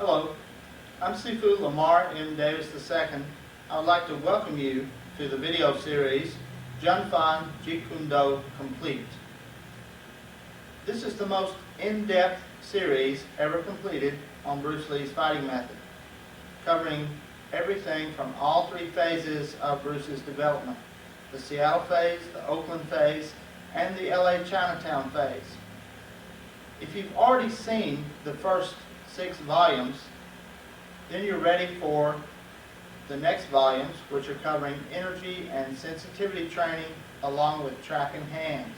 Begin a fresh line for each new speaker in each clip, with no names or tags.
Hello, I'm Sifu Lamar M. Davis II. I would like to welcome you to the video series Junfan Jeet Kune Do Complete. This is the most in-depth series ever completed on Bruce Lee's fighting method, covering everything from all three phases of Bruce's development: the Seattle phase, the Oakland phase, and the LA Chinatown phase. If you've already seen the first 6 volumes, then you're ready for the next volumes, which are covering energy and sensitivity training along with trapping hands.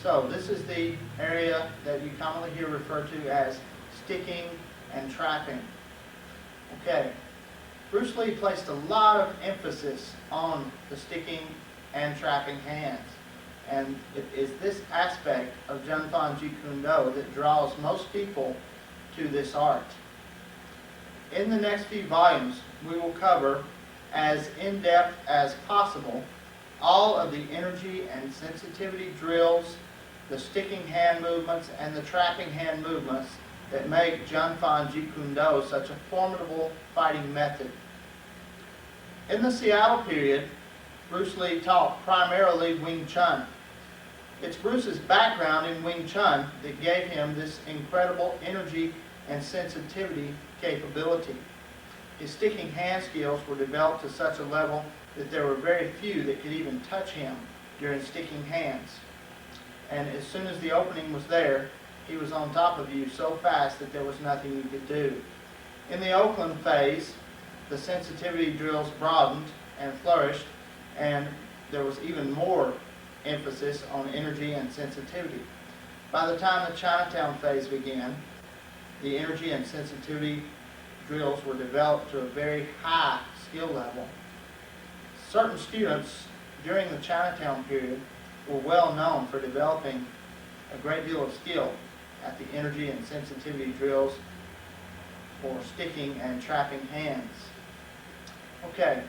So this is the area that you commonly hear referred to as sticking and trapping. Okay, Bruce Lee placed a lot of emphasis on the sticking and trapping hands. And it is this aspect of Junfan Jeet Kune Do that draws most people to this art. In the next few volumes, we will cover, as in-depth as possible, all of the energy and sensitivity drills, the sticking hand movements, and the trapping hand movements that make Junfan Jeet Kune Do such a formidable fighting method. In the Seattle period, Bruce Lee taught primarily Wing Chun. It's Bruce's background in Wing Chun that gave him this incredible energy and sensitivity capability. His sticking hand skills were developed to such a level that there were very few that could even touch him during sticking hands. And as soon as the opening was there, he was on top of you so fast that there was nothing you could do. In the Oakland phase, the sensitivity drills broadened and flourished, and there was even more emphasis on energy and sensitivity. By the time the Chinatown phase began, the energy and sensitivity drills were developed to a very high skill level. Certain students during the Chinatown period were well known for developing a great deal of skill at the energy and sensitivity drills for sticking and trapping hands. Okay,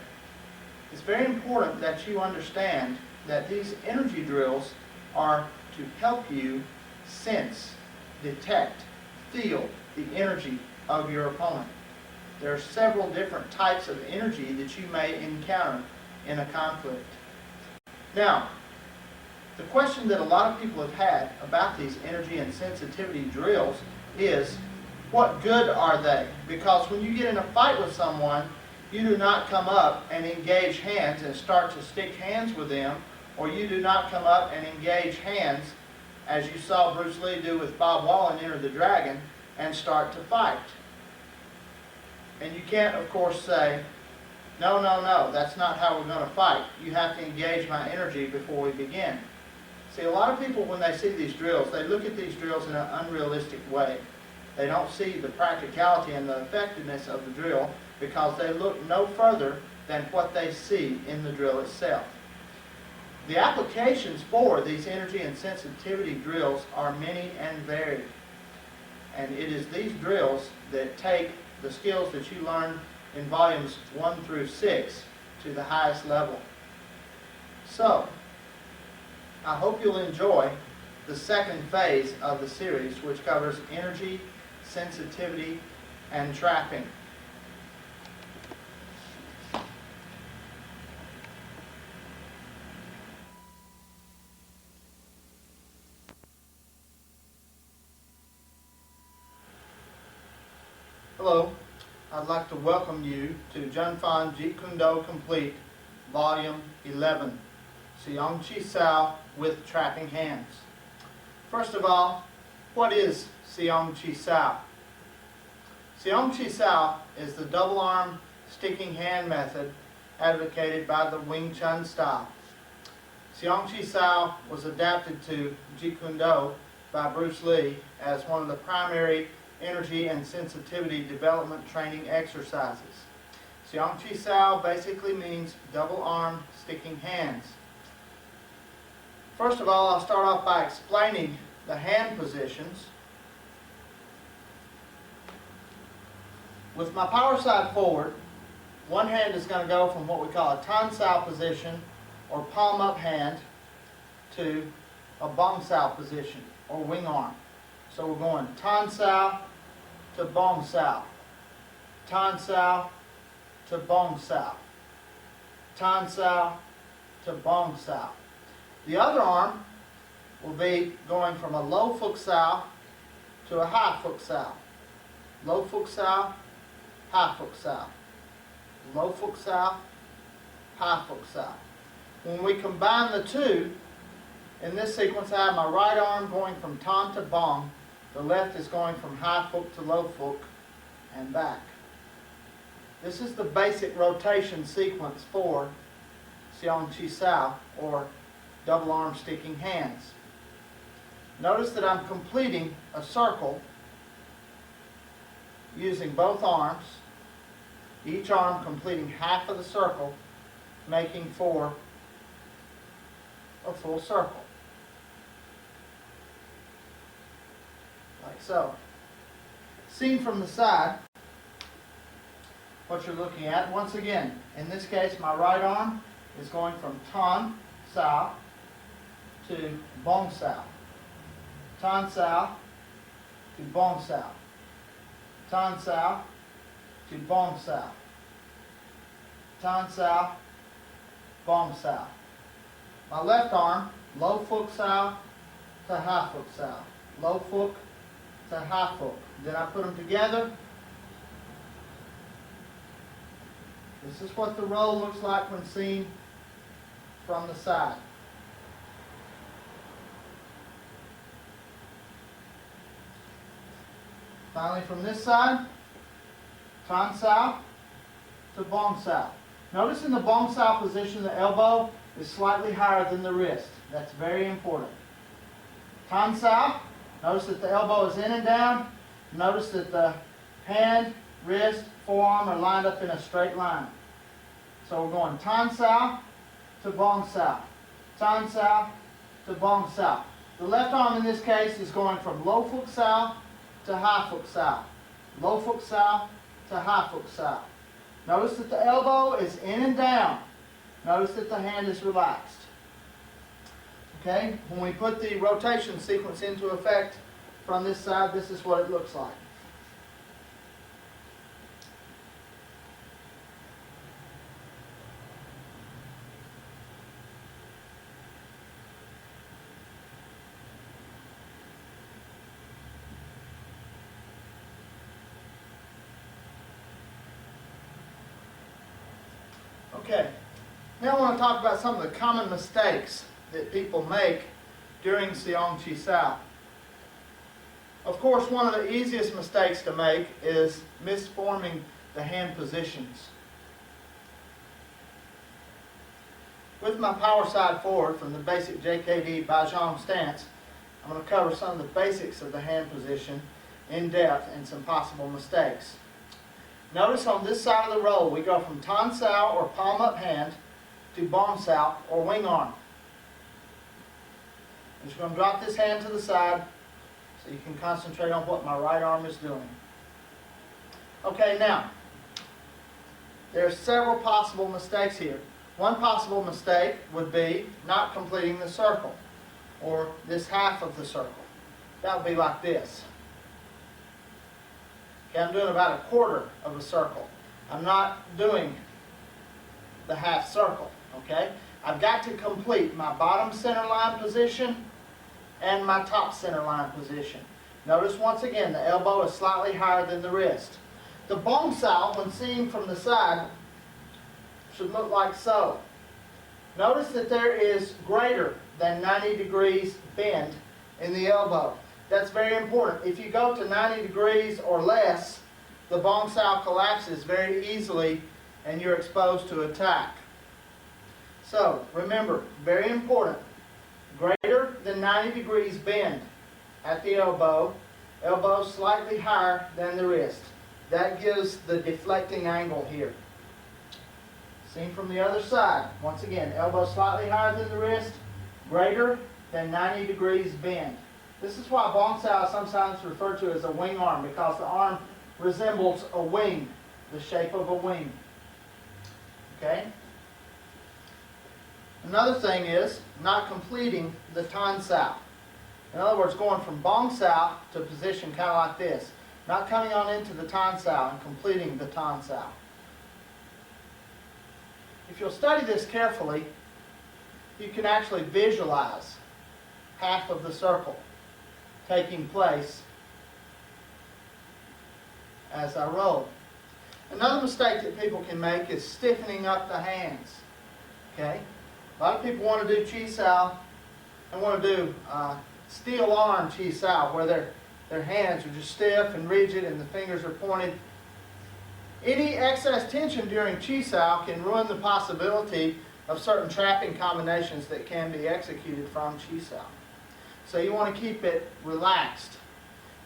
it's very important that you understand that these energy drills are to help you sense, detect, feel the energy of your opponent. There are several different types of energy that you may encounter in a conflict. Now, the question that a lot of people have had about these energy and sensitivity drills is, what good are they? Because when you get in a fight with someone, you do not come up and engage hands and start to stick hands with them, or you do not come up and engage hands, as you saw Bruce Lee do with Bob Wall in Enter the Dragon, and start to fight. And you can't, of course, say, no, that's not how we're going to fight. You have to engage my energy before we begin. See, a lot of people, when they see these drills, they look at these drills in an unrealistic way. They don't see the practicality and the effectiveness of the drill because they look no further than what they see in the drill itself. The applications for these energy and sensitivity drills are many and varied. And it is these drills that take the skills that you learn in volumes 1 through 6 to the highest level. So, I hope you'll enjoy the second phase of the series, which covers energy, sensitivity, and trapping. Hello, I'd like to welcome you to Junfan Jeet Kune Do Complete, Volume 11, Seong Chi Sao with Trapping Hands. First of all, what is Seong Chi Sao? Seong Chi Sao is the double arm sticking hand method advocated by the Wing Chun style. Seong Chi Sao was adapted to Jeet Kune Do by Bruce Lee as one of the primary energy and sensitivity development training exercises. Seong Chi Sao basically means double arm sticking hands. First of all, I'll start off by explaining the hand positions. With my power side forward, one hand is going to go from what we call a Tan Sao position or palm up hand to a Bong Sao position or wing arm. So we're going Tan Sao to Bong Sao. Tan Sao to Bong Sao. Tan Sao to Bong Sao. The other arm will be going from a low Fook Sao to a high Fook Sao. Low Fook Sao, high Fook Sao. Low Fook Sao, high Fook Sao. When we combine the two, in this sequence I have my right arm going from Tan to Bong. The left is going from high Fook to low Fook and back. This is the basic rotation sequence for Seong Chi Sao, or double arm sticking hands. Notice that I'm completing a circle using both arms, each arm completing half of the circle, making for a full circle. Like so. Seen from the side, what you're looking at, once again, in this case my right arm is going from Tan Sao to Bong Sao. Tan Sao to Bong Sao. Tan Sao to Bong Sao. Tan Sao, Bong Sao. My left arm, low Fook Sao to high Fook Sao. Low Fook to high Fook. Then I put them together. This is what the roll looks like when seen from the side. Finally, from this side, Tan Sao to Bong Sao. Notice in the Bong Sao position, the elbow is slightly higher than the wrist. That's very important. Tan Sao, notice that the elbow is in and down. Notice that the hand, wrist, forearm are lined up in a straight line. So we're going Tan Sao to Bong Sao. Tan Sao to Bong Sao. The left arm in this case is going from low Fook Sao to high Fook Sao. Low Fook Sao to high Fook Sao. Notice that the elbow is in and down. Notice that the hand is relaxed. Okay, when we put the rotation sequence into effect from this side, this is what it looks like. Okay, now I want to talk about some of the common mistakes that people make during Seong Chi Sao. Of course, one of the easiest mistakes to make is misforming the hand positions. With my power side forward from the basic JKD Bajong stance, I'm going to cover some of the basics of the hand position in depth and some possible mistakes. Notice on this side of the roll, we go from Tan Sao, or palm up hand, to Bong Sao, or wing arm. I'm just going to drop this hand to the side so you can concentrate on what my right arm is doing. Okay, now, there are several possible mistakes here. One possible mistake would be not completing the circle, or this half of the circle. That would be like this. Okay, I'm doing about a quarter of a circle. I'm not doing the half circle, okay? I've got to complete my bottom center line position and my top center line position. Notice once again, the elbow is slightly higher than the wrist. The Bong Sao, when seen from the side, should look like so. Notice that there is greater than 90 degrees bend in the elbow. That's very important. If you go to 90 degrees or less, the Bong Sao collapses very easily and you're exposed to attack. So, remember, very important, greater than 90 degrees bend at the elbow, elbow slightly higher than the wrist. That gives the deflecting angle here. Seen from the other side, once again, elbow slightly higher than the wrist, greater than 90 degrees bend. This is why Bong Sao is sometimes referred to as a wing arm, because the arm resembles a wing, the shape of a wing. Okay? Another thing is not completing the Tan Sao. In other words, going from Bong Sao to a position kind of like this. not coming on into the Tan Sao and completing the Tan Sao. If you'll study this carefully, you can actually visualize half of the circle taking place as I roll. Another mistake that people can make is stiffening up the hands. Okay? A lot of people want to do Chi Sao and want to do steel arm Chi Sao, where their hands are just stiff and rigid and the fingers are pointed. Any excess tension during Chi Sao can ruin the possibility of certain trapping combinations that can be executed from Chi Sao. So you want to keep it relaxed.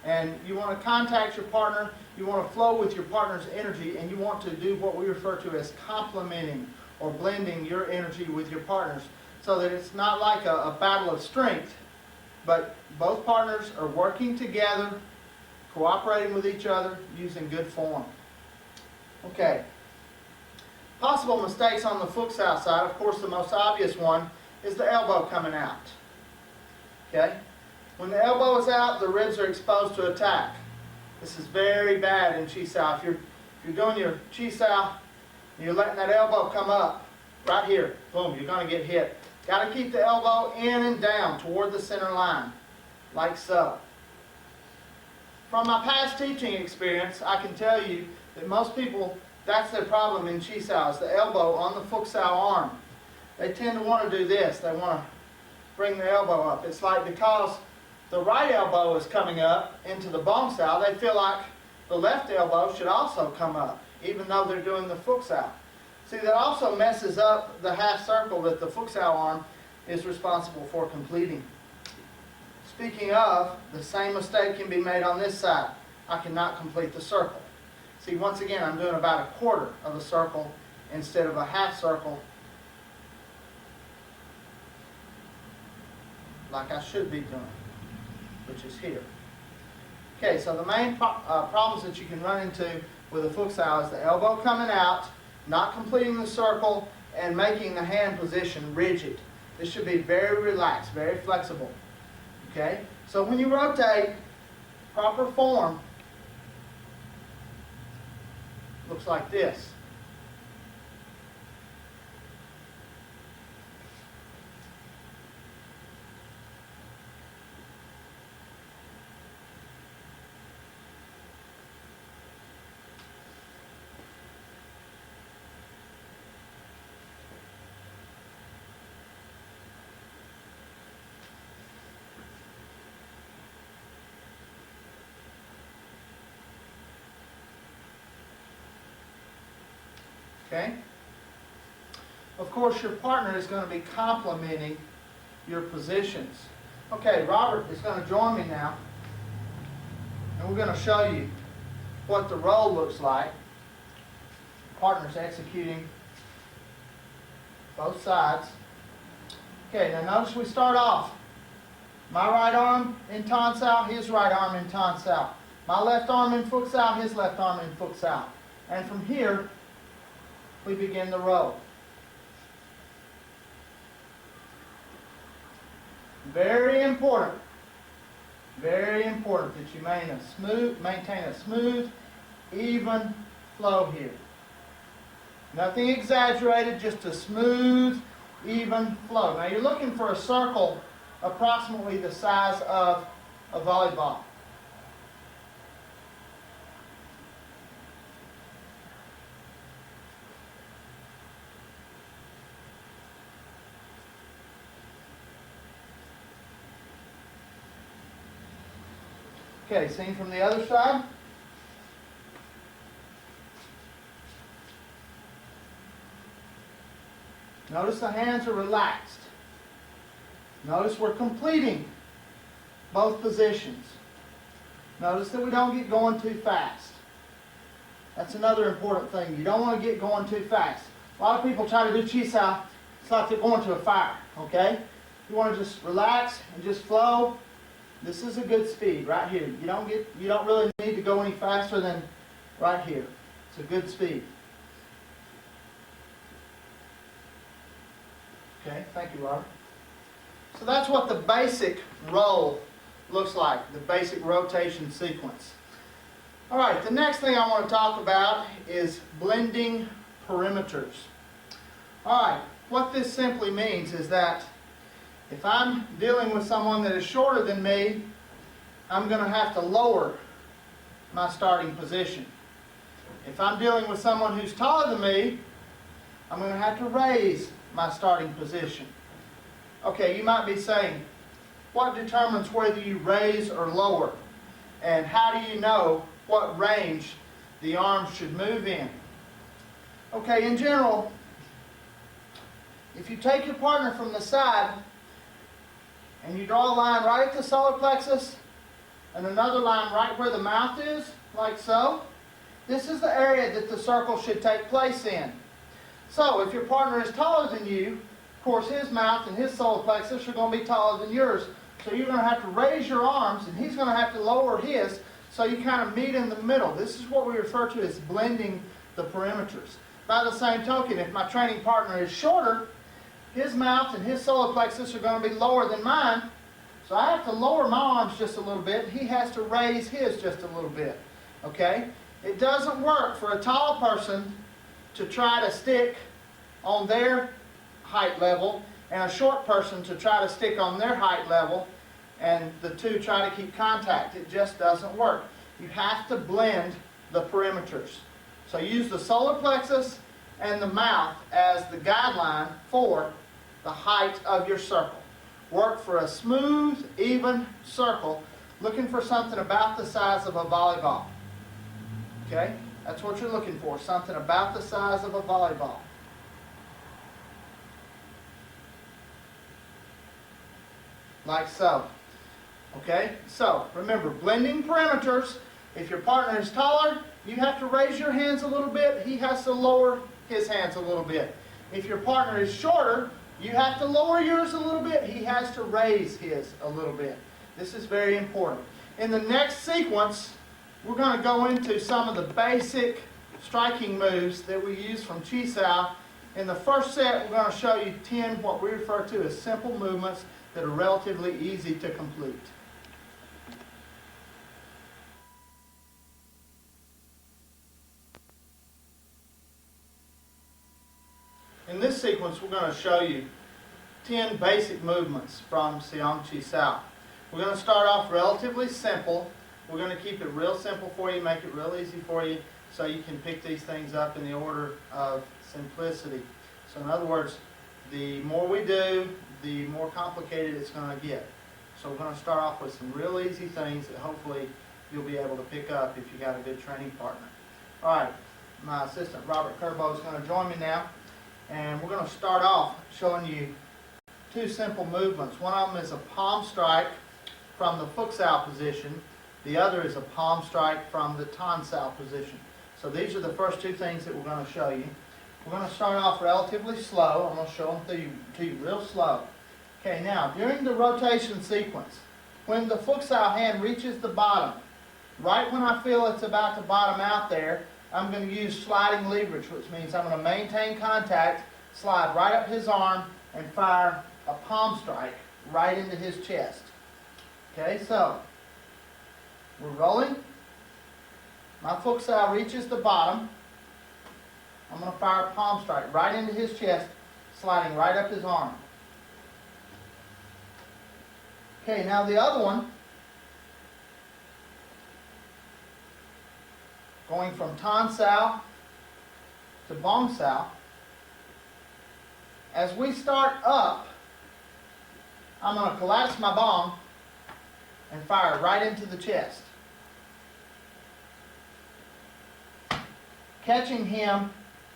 And you want to contact your partner, you want to flow with your partner's energy, and you want to do what we refer to as complementing or blending your energy with your partner's, so that it's not like a battle of strength, but both partners are working together, cooperating with each other, using good form. Okay. Possible mistakes on the Fook Sao side, of course the most obvious one is the elbow coming out. Okay? When the elbow is out, the ribs are exposed to attack. This is very bad in Chi Sao. If you're doing your Chi Sao and you're letting that elbow come up, right here, boom, you're going to get hit. Got to keep the elbow in and down toward the center line, like so. From my past teaching experience, I can tell you that most people, that's their problem in Chi Sao, is the elbow on the Fook Sao arm. They tend to want to do this. They want to bring the elbow up. It's like because the right elbow is coming up into the Bong Sao, they feel like the left elbow should also come up, even though they're doing the Fook Sao. See, that also messes up the half circle that the Fook Sao arm is responsible for completing. Speaking of, the same mistake can be made on this side. I cannot complete the circle. See, once again, I'm doing about a quarter of a circle instead of a half circle like I should be doing, which is here. Okay, so the main problems that you can run into with a Fook Sao is the elbow coming out, not completing the circle, and making the hand position rigid. This should be very relaxed, very flexible. Okay, so when you rotate, proper form looks like this. Okay? Of course, your partner is going to be complementing your positions. Okay, Robert is going to join me now, and we're going to show you what the roll looks like. Partner's executing both sides. Okay, now notice we start off. My right arm in Tan Sao, his right arm in Tan Sao. My left arm in Fook Sao, his left arm in Fook Sao. And from here, we begin the roll. Very important that you maintain a smooth, even flow here. Nothing exaggerated, just a smooth, even flow. Now you're looking for a circle approximately the size of a volleyball. Okay, seen from the other side. Notice the hands are relaxed. Notice we're completing both positions. Notice that we don't get going too fast. That's another important thing. You don't want to get going too fast. A lot of people try to do Chi Sao. It's like they're going to a fire, okay? You want to just relax and just flow. This is a good speed right here. You don't really need to go any faster than right here. It's a good speed. Okay, thank you, Robert. So that's what the basic roll looks like, the basic rotation sequence. All right, the next thing I want to talk about is blending perimeters. All right, what this simply means is that if I'm dealing with someone that is shorter than me, I'm going to have to lower my starting position. If I'm dealing with someone who's taller than me, I'm going to have to raise my starting position. Okay, you might be saying, what determines whether you raise or lower? And how do you know what range the arms should move in? Okay, in general, if you take your partner from the side and you draw a line right at the solar plexus and another line right where the mouth is, like so, this is the area that the circle should take place in. So if your partner is taller than you, of course his mouth and his solar plexus are going to be taller than yours. So you're going to have to raise your arms and he's going to have to lower his, so you kind of meet in the middle. This is what we refer to as blending the perimeters. By the same token, if my training partner is shorter, his mouth and his solar plexus are going to be lower than mine. So I have to lower my arms just a little bit. He has to raise his just a little bit. Okay? It doesn't work for a tall person to try to stick on their height level and a short person to try to stick on their height level and the two try to keep contact. It just doesn't work. You have to blend the perimeters. So use the solar plexus and the mouth as the guideline for the height of your circle. Work for a smooth, even circle, looking for something about the size of a volleyball. Okay? That's what you're looking for, something about the size of a volleyball. Like so. Okay? So, remember, blending perimeters. If your partner is taller, you have to raise your hands a little bit. He has to lower his hands a little bit. If your partner is shorter, you have to lower yours a little bit. He has to raise his a little bit. This is very important. In the next sequence, we're going to go into some of the basic striking moves that we use from Chi Sao. In the first set, we're going to show you 10 what we refer to as simple movements that are relatively easy to complete. In this sequence, we're going to show you 10 basic movements from Seong Chi Sao. We're going to start off relatively simple. We're going to keep it real simple for you, make it real easy for you, so you can pick these things up in the order of simplicity. So in other words, the more we do, the more complicated it's going to get. So we're going to start off with some real easy things that hopefully you'll be able to pick up if you got a good training partner. All right, my assistant Robert Kerbo is going to join me now. And we're going to start off showing you 2 simple movements. One of them is a palm strike from the Fook Sao position. The other is a palm strike from the Tan Sao position. So these are the first 2 things that we're going to show you. We're going to start off relatively slow. I'm going to show them to you real slow. Okay, now during the rotation sequence, when the Fook Sao hand reaches the bottom, right when I feel it's about to bottom out there, I'm going to use sliding leverage, which means I'm going to maintain contact, slide right up his arm, and fire a palm strike right into his chest. Okay, so we're rolling. My Fook Sao reaches the bottom. I'm going to fire a palm strike right into his chest, sliding right up his arm. Okay, now the other one, going from Tan Sao to Bong Sao. As we start up, I'm going to collapse my bong and fire right into the chest, catching him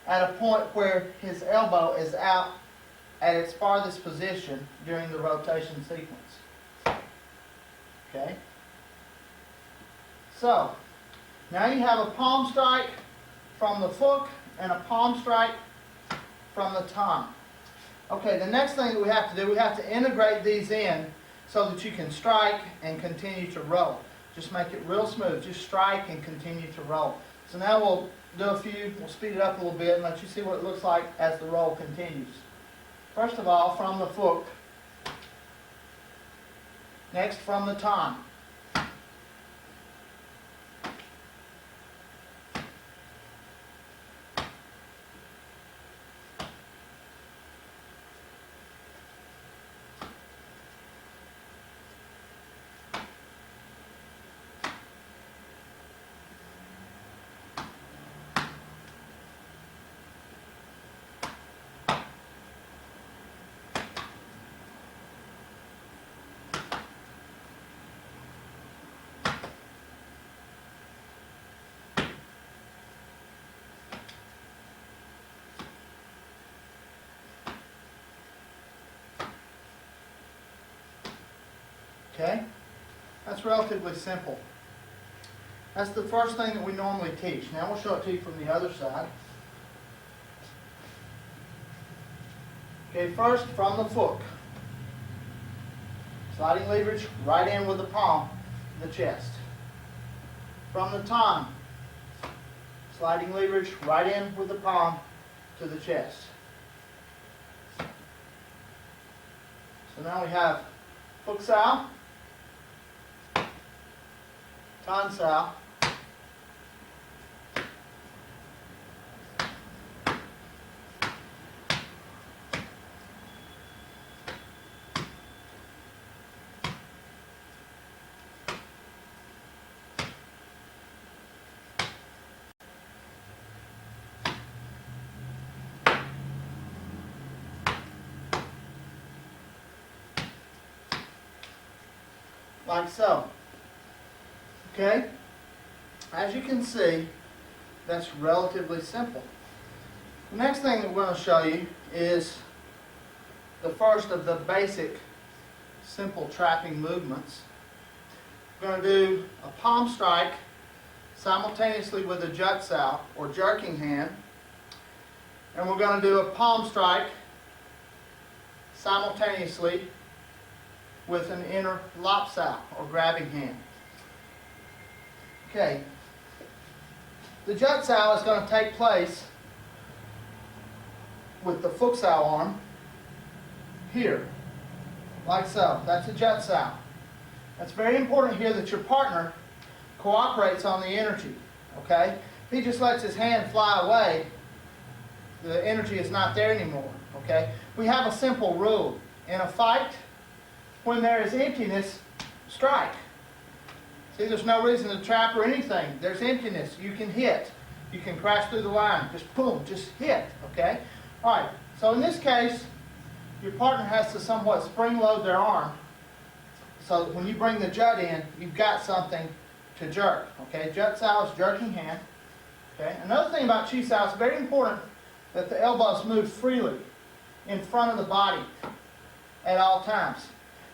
at a point where his elbow is out at its farthest position during the rotation sequence. Okay? So, now you have a palm strike from the Fook and a palm strike from the Tan. Okay, the next thing that we have to do, we have to integrate these in so that you can strike and continue to roll. Just make it real smooth. Just strike and continue to roll. So now we'll do a few, we'll speed it up a little bit and let you see what it looks like as the roll continues. First of all, from the Fook. Next, from the Tan. Okay? That's relatively simple. That's the first thing that we normally teach. Now we'll show it to you from the other side. Okay, first from the Fook. Sliding leverage right in with the palm to the chest. From the Tom. Sliding leverage right in with the palm to the chest. So now we have Fook Sao, Tan Sao, like so. Okay? As you can see, that's relatively simple. The next thing that we're going to show you is the first of the basic simple trapping movements. We're going to do a palm strike simultaneously with a Jeet Sao or jerking hand, and we're going to do a palm strike simultaneously with an inner lop sao or grabbing hand. Okay, the Jeet Sao is going to take place with the Fook Sao arm here, like so. That's a Jeet Sao. It's very important here that your partner cooperates on the energy. Okay, if he just lets his hand fly away, the energy is not there anymore. Okay, we have a simple rule in a fight. When there is emptiness, strike. See, there's no reason to trap or anything. There's emptiness. You can hit. You can crash through the line. Just boom, just hit. Okay? All right. So in this case, your partner has to somewhat spring load their arm. So when you bring the Jeet in, you've got something to jerk. Okay? Jeet Sao is jerking hand. Okay? Another thing about Chi Sao, it's very important that the elbows move freely in front of the body at all times.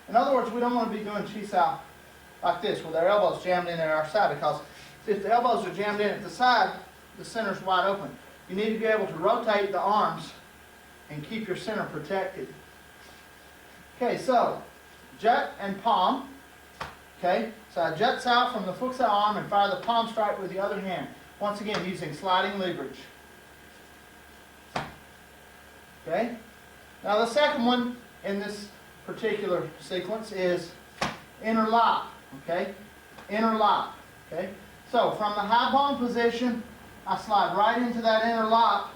In other words, we don't want to be doing Chi Sao like this with our elbows jammed in at our side, because if the elbows are jammed in at the side, the center's wide open. You need to be able to rotate the arms and keep your center protected. Okay, so Jeet and palm. Okay, so I Jeet Sao from the Fook Sao arm and fire the palm strike with the other hand. Once again, using sliding leverage. Okay, now the second one in this particular sequence is inner lop. Okay, inner lop. Okay, so from the high Bong position, I slide right into that inner lop,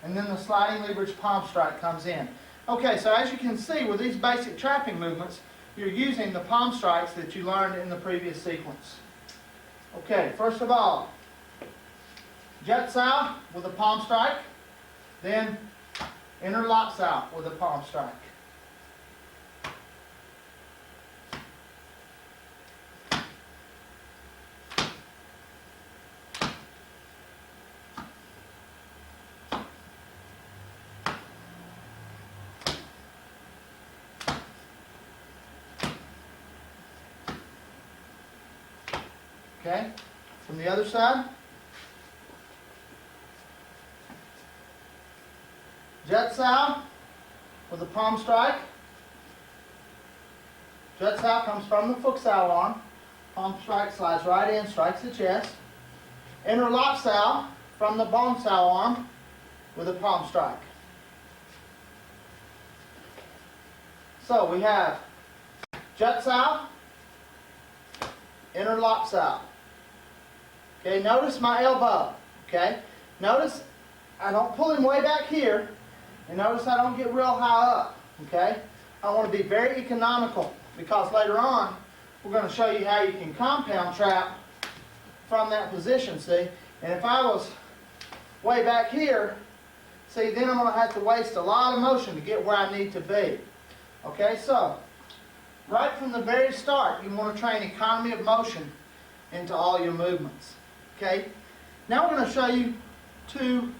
and then the sliding leverage palm strike comes in. Okay, so as you can see with these basic trapping movements, you're using the palm strikes that you learned in the previous sequence. Okay, first of all, Jeet Sao with a palm strike, then inner lop sao with a palm strike. Okay, from the other side, Jeet Sao with a palm strike. Jeet Sao comes from the Fook Sao arm. Palm strike slides right in, strikes the chest. Inner lop sao from the Bong Sao arm with a palm strike. So we have Jeet Sao, inner lop sao. Okay, notice my elbow. Okay, notice I don't pull him way back here, and notice I don't get real high up. Okay, I want to be very economical, because later on we're going to show you how you can compound trap from that position. See, and if I was way back here, see, then I'm going to have to waste a lot of motion to get where I need to be. Okay, so right from the very start, you want to train economy of motion into all your movements. Okay, now we're going to show you two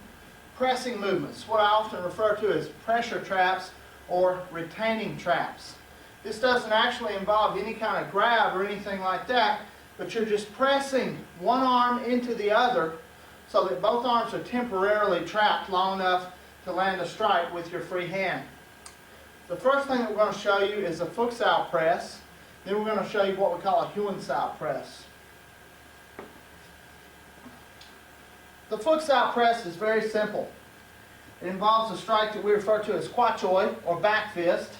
pressing movements, what I often refer to as pressure traps or retaining traps. This doesn't actually involve any kind of grab or anything like that, but you're just pressing one arm into the other so that both arms are temporarily trapped long enough to land a strike with your free hand. The first thing that we're going to show you is a Fook Sao press. Then we're going to show you what we call a Kune Sao press. The Fook Sao press is very simple. It involves a strike that we refer to as kwa choi, or back fist.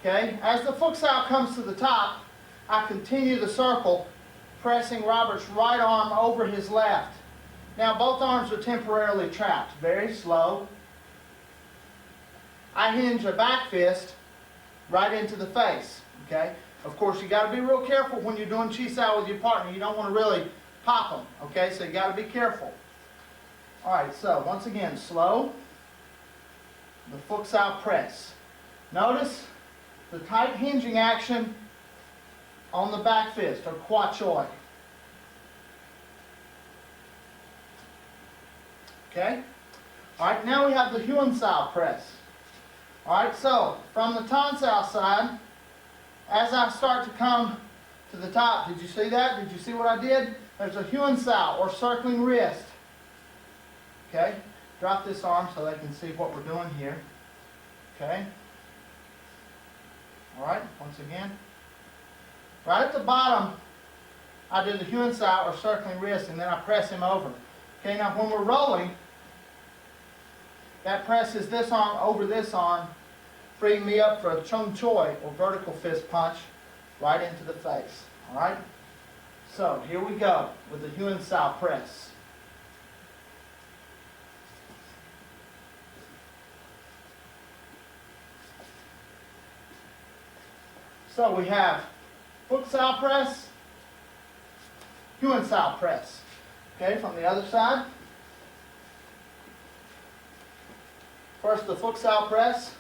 Okay? As the Fook Sao comes to the top, I continue the circle, pressing Robert's right arm over his left. Now both arms are temporarily trapped. Very slow. I hinge a back fist right into the face. Okay? Of course, you got to be real careful when you're doing Chi Sao with your partner. You don't want to really pop them. Okay? So you got to be careful. All right. So once again, slow. The Fook Sao press. Notice the tight hinging action on the back fist, or kwa choi. Okay? All right. Now we have the Kune Sao press. Alright, so from the Tan Sao side, as I start to come to the top, did you see that? Did you see what I did? There's a Kune Sao, or circling wrist. Okay, drop this arm so they can see what we're doing here. Okay. Alright, once again. Right at the bottom, I do the Kune Sao, or circling wrist, and then I press him over. Okay, now when we're rolling, that presses this arm over this arm, freeing me up for a chung choi, or vertical fist punch, right into the face. All right? So here we go with the Kune Sao press. So we have Fook Sao press, Kune Sao press. Okay, from the other side. First, the Fook Sao press.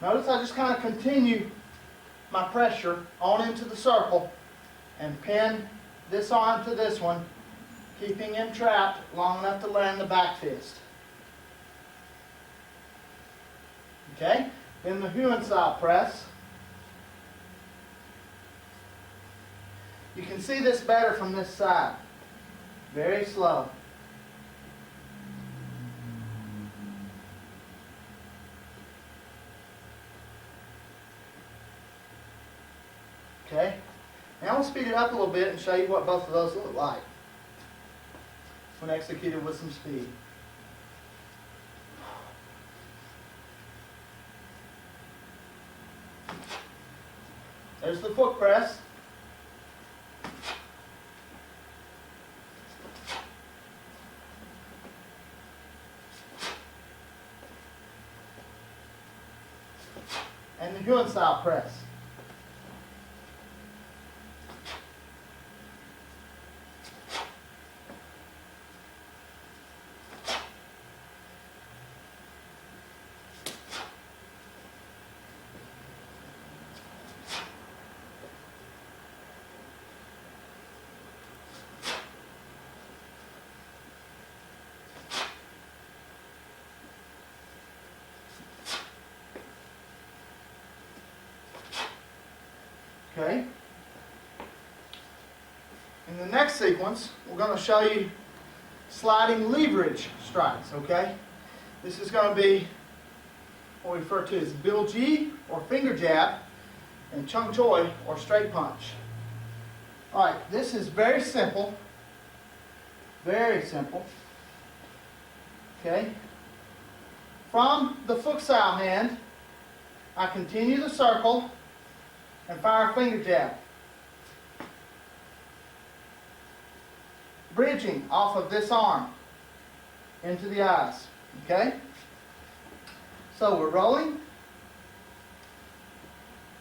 Notice I just kind of continue my pressure on into the circle and pin this arm to this one, keeping him trapped long enough to land the back fist. Okay? Then the Kune Sao press. You can see this better from this side. Very slow. Okay, now we'll speed it up a little bit and show you what both of those look like when executed with some speed. There's the Fook press. And the Kune Sao press. Okay. In the next sequence, we're going to show you sliding leverage strikes, okay? This is going to be what we refer to as Bill G, or finger jab, and Chung Choi, or straight punch. All right, this is very simple. Very simple. Okay? From the Fook Sao hand, I continue the circle and fire a finger jab. Bridging off of this arm into the eyes. Okay? So we're rolling,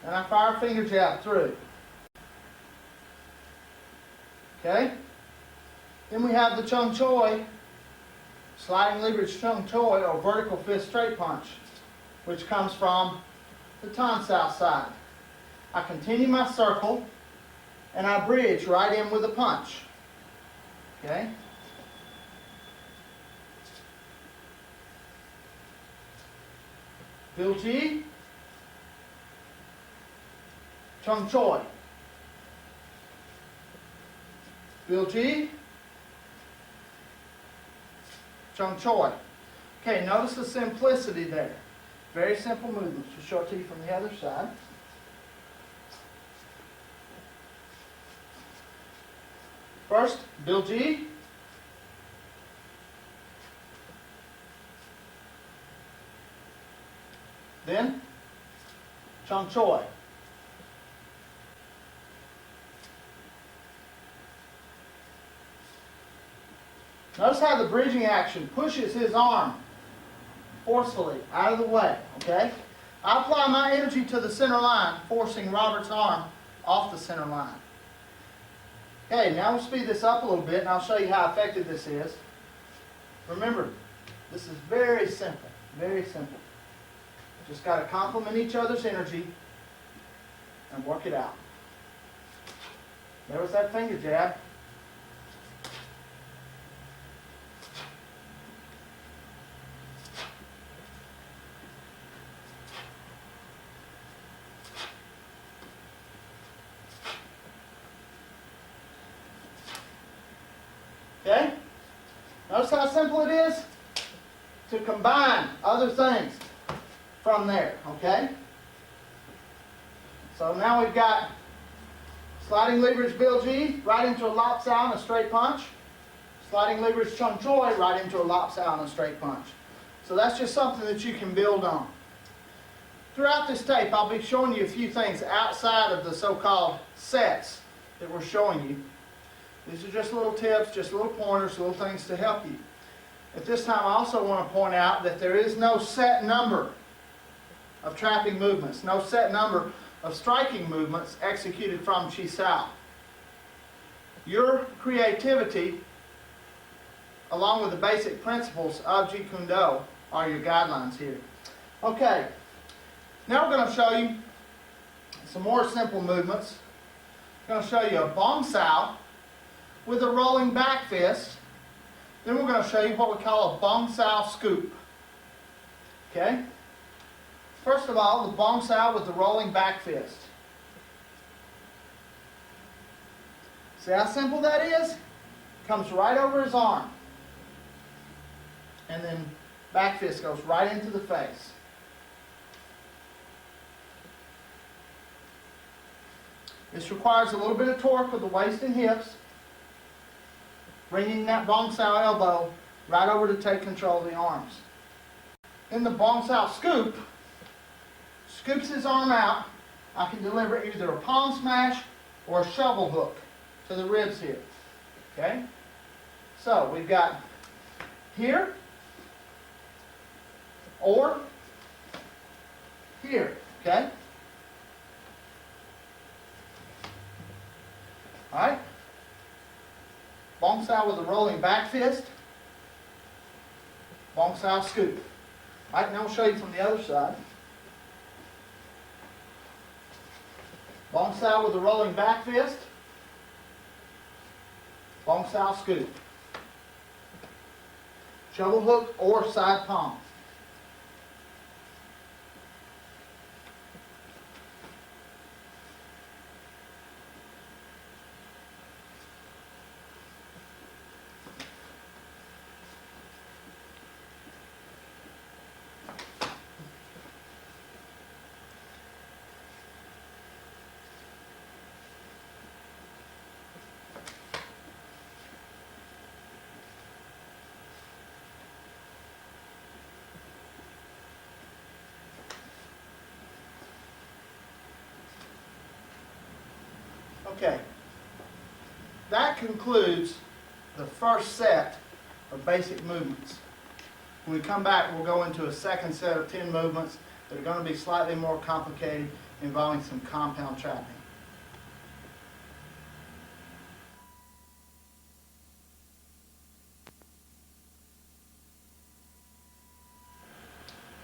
and I fire a finger jab through. Okay? Then we have the Chung Choi, sliding leverage Chung Choi, or vertical fist straight punch, which comes from the Tan Sao side. I continue my circle, and I bridge right in with a punch. Okay? Bill G, Chung Choi. Bill G, Chung Choi. Okay, notice the simplicity there. Very simple movements. We'll show it to you from the other side. First, Bill G. Then, Chung Choi. Notice how the bridging action pushes his arm forcefully out of the way, okay? I apply my energy to the center line, forcing Robert's arm off the center line. Okay, now we'll speed this up a little bit and I'll show you how effective this is. Remember, this is very simple, very simple. Just got to complement each other's energy and work it out. There was that finger jab. Okay? Notice how simple it is to combine other things from there, okay? So now we've got sliding leverage Bill G right into a lop sow and a straight punch. Sliding leverage Chung Choi right into a lop sow and a straight punch. So that's just something that you can build on. Throughout this tape, I'll be showing you a few things outside of the so-called sets that we're showing you. These are just little tips, just little pointers, little things to help you. At this time, I also want to point out that there is no set number of trapping movements, no set number of striking movements executed from Chi Sao. Your creativity, along with the basic principles of Jeet Kune Do, are your guidelines here. Okay, now we're going to show you some more simple movements. I'm going to show you a Bong Sao with a rolling back fist. Then we're going to show you what we call a Bong Sao scoop. Okay? First of all, the Bong Sao with the rolling back fist. See how simple that is? Comes right over his arm. And then back fist goes right into the face. This requires a little bit of torque with the waist and hips, bringing that Bong Sao elbow right over to take control of the arms. In the Bong Sao scoop, scoops his arm out. I can deliver either a palm smash or a shovel hook to the ribs here. Okay? So we've got here or here. Okay? Alright? Bong Sao with a rolling back fist. Bong Sao scoop. Alright, now I'll show you from the other side. Bong Sao with a rolling back fist. Bong Sao scoop. Shovel hook or side palm. Okay, that concludes the first set of basic movements. When we come back, we'll go into a second set of 10 movements that are going to be slightly more complicated, involving some compound trapping.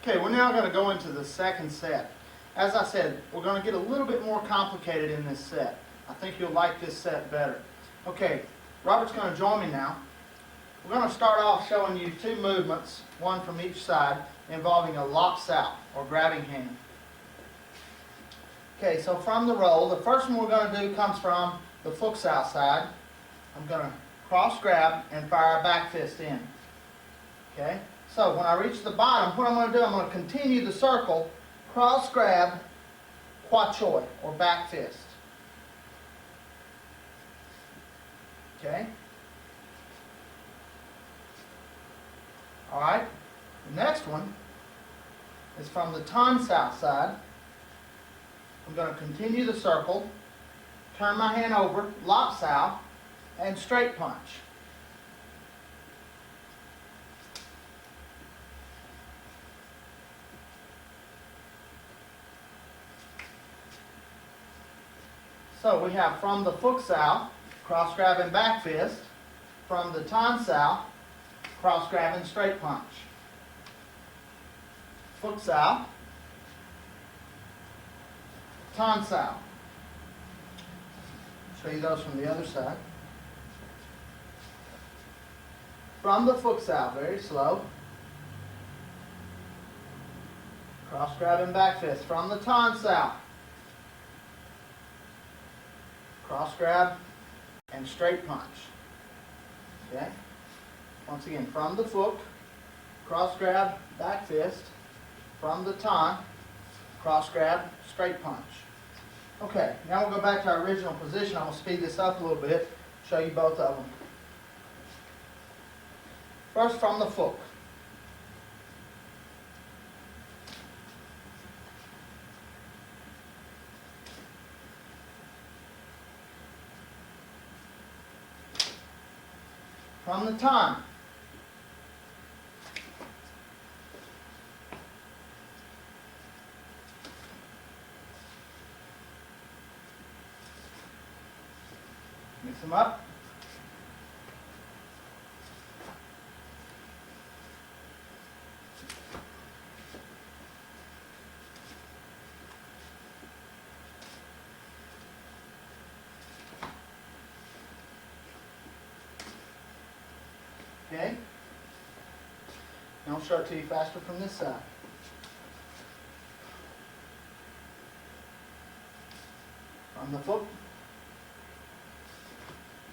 Okay, we're now going to go into the second set. As I said, we're going to get a little bit more complicated in this set. I think you'll like this set better. Okay, Robert's going to join me now. We're going to start off showing you two movements, one from each side, involving a lop sao, or grabbing hand. Okay, so from the roll, the first one we're going to do comes from the Fook sao side. I'm going to cross grab and fire a back fist in. Okay, so when I reach the bottom, what I'm going to do, I'm going to continue the circle, cross grab, kwa choi, or back fist. Okay. Alright, the next one is from the tan sao side. I'm going to continue the circle, turn my hand over, lop sao, and straight punch. So we have from the Fook sao, cross grab and back fist, from the tan sao, cross grab and straight punch. Fook sao, tan sao. Show you those from the other side. From the Fook sao, very slow. Cross grab and back fist. From the tan sao, cross grab and straight punch. Okay? Once again, from the Fook, cross grab, back fist. From the tan, cross grab, straight punch. Okay, now we'll go back to our original position. I'm going to speed this up a little bit, show you both of them. First from the Fook. From the tan. Mix them up. Okay? Now I'll show it to you faster from this side. From the Fook.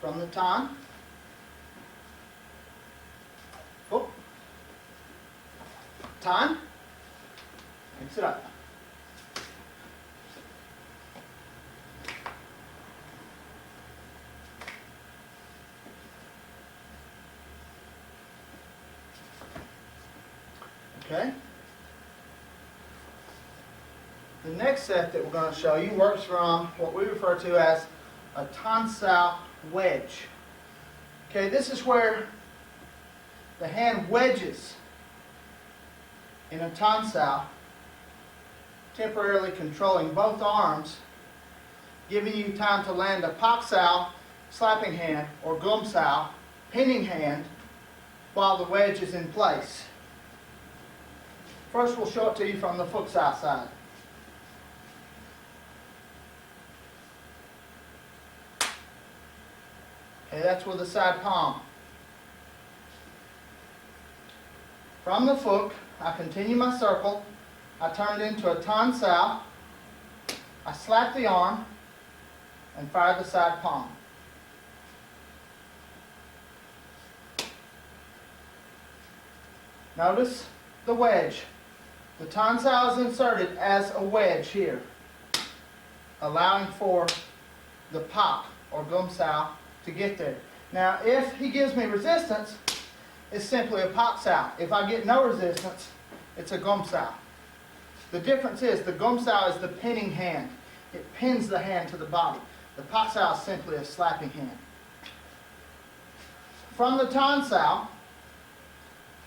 From the tan. Fook. Tan. Mix it up. Okay? The next set that we're going to show you works from what we refer to as a tan sao wedge. Okay, this is where the hand wedges in a tan sao, temporarily controlling both arms, giving you time to land a pak sao, slapping hand, or gum sao, pinning hand, while the wedge is in place. First, we'll show it to you from the Fook sao side. Okay, that's with the side palm. From the Fook, I continue my circle. I turn it into a tan sao. I slap the arm and fire the side palm. Notice the wedge. The tan sao is inserted as a wedge here, allowing for the pak or gum sao to get there. Now, if he gives me resistance, it's simply a pak sao. If I get no resistance, it's a gum sao. The difference is the gum sao is the pinning hand. It pins the hand to the body. The pak sao is simply a slapping hand. From the tan sao,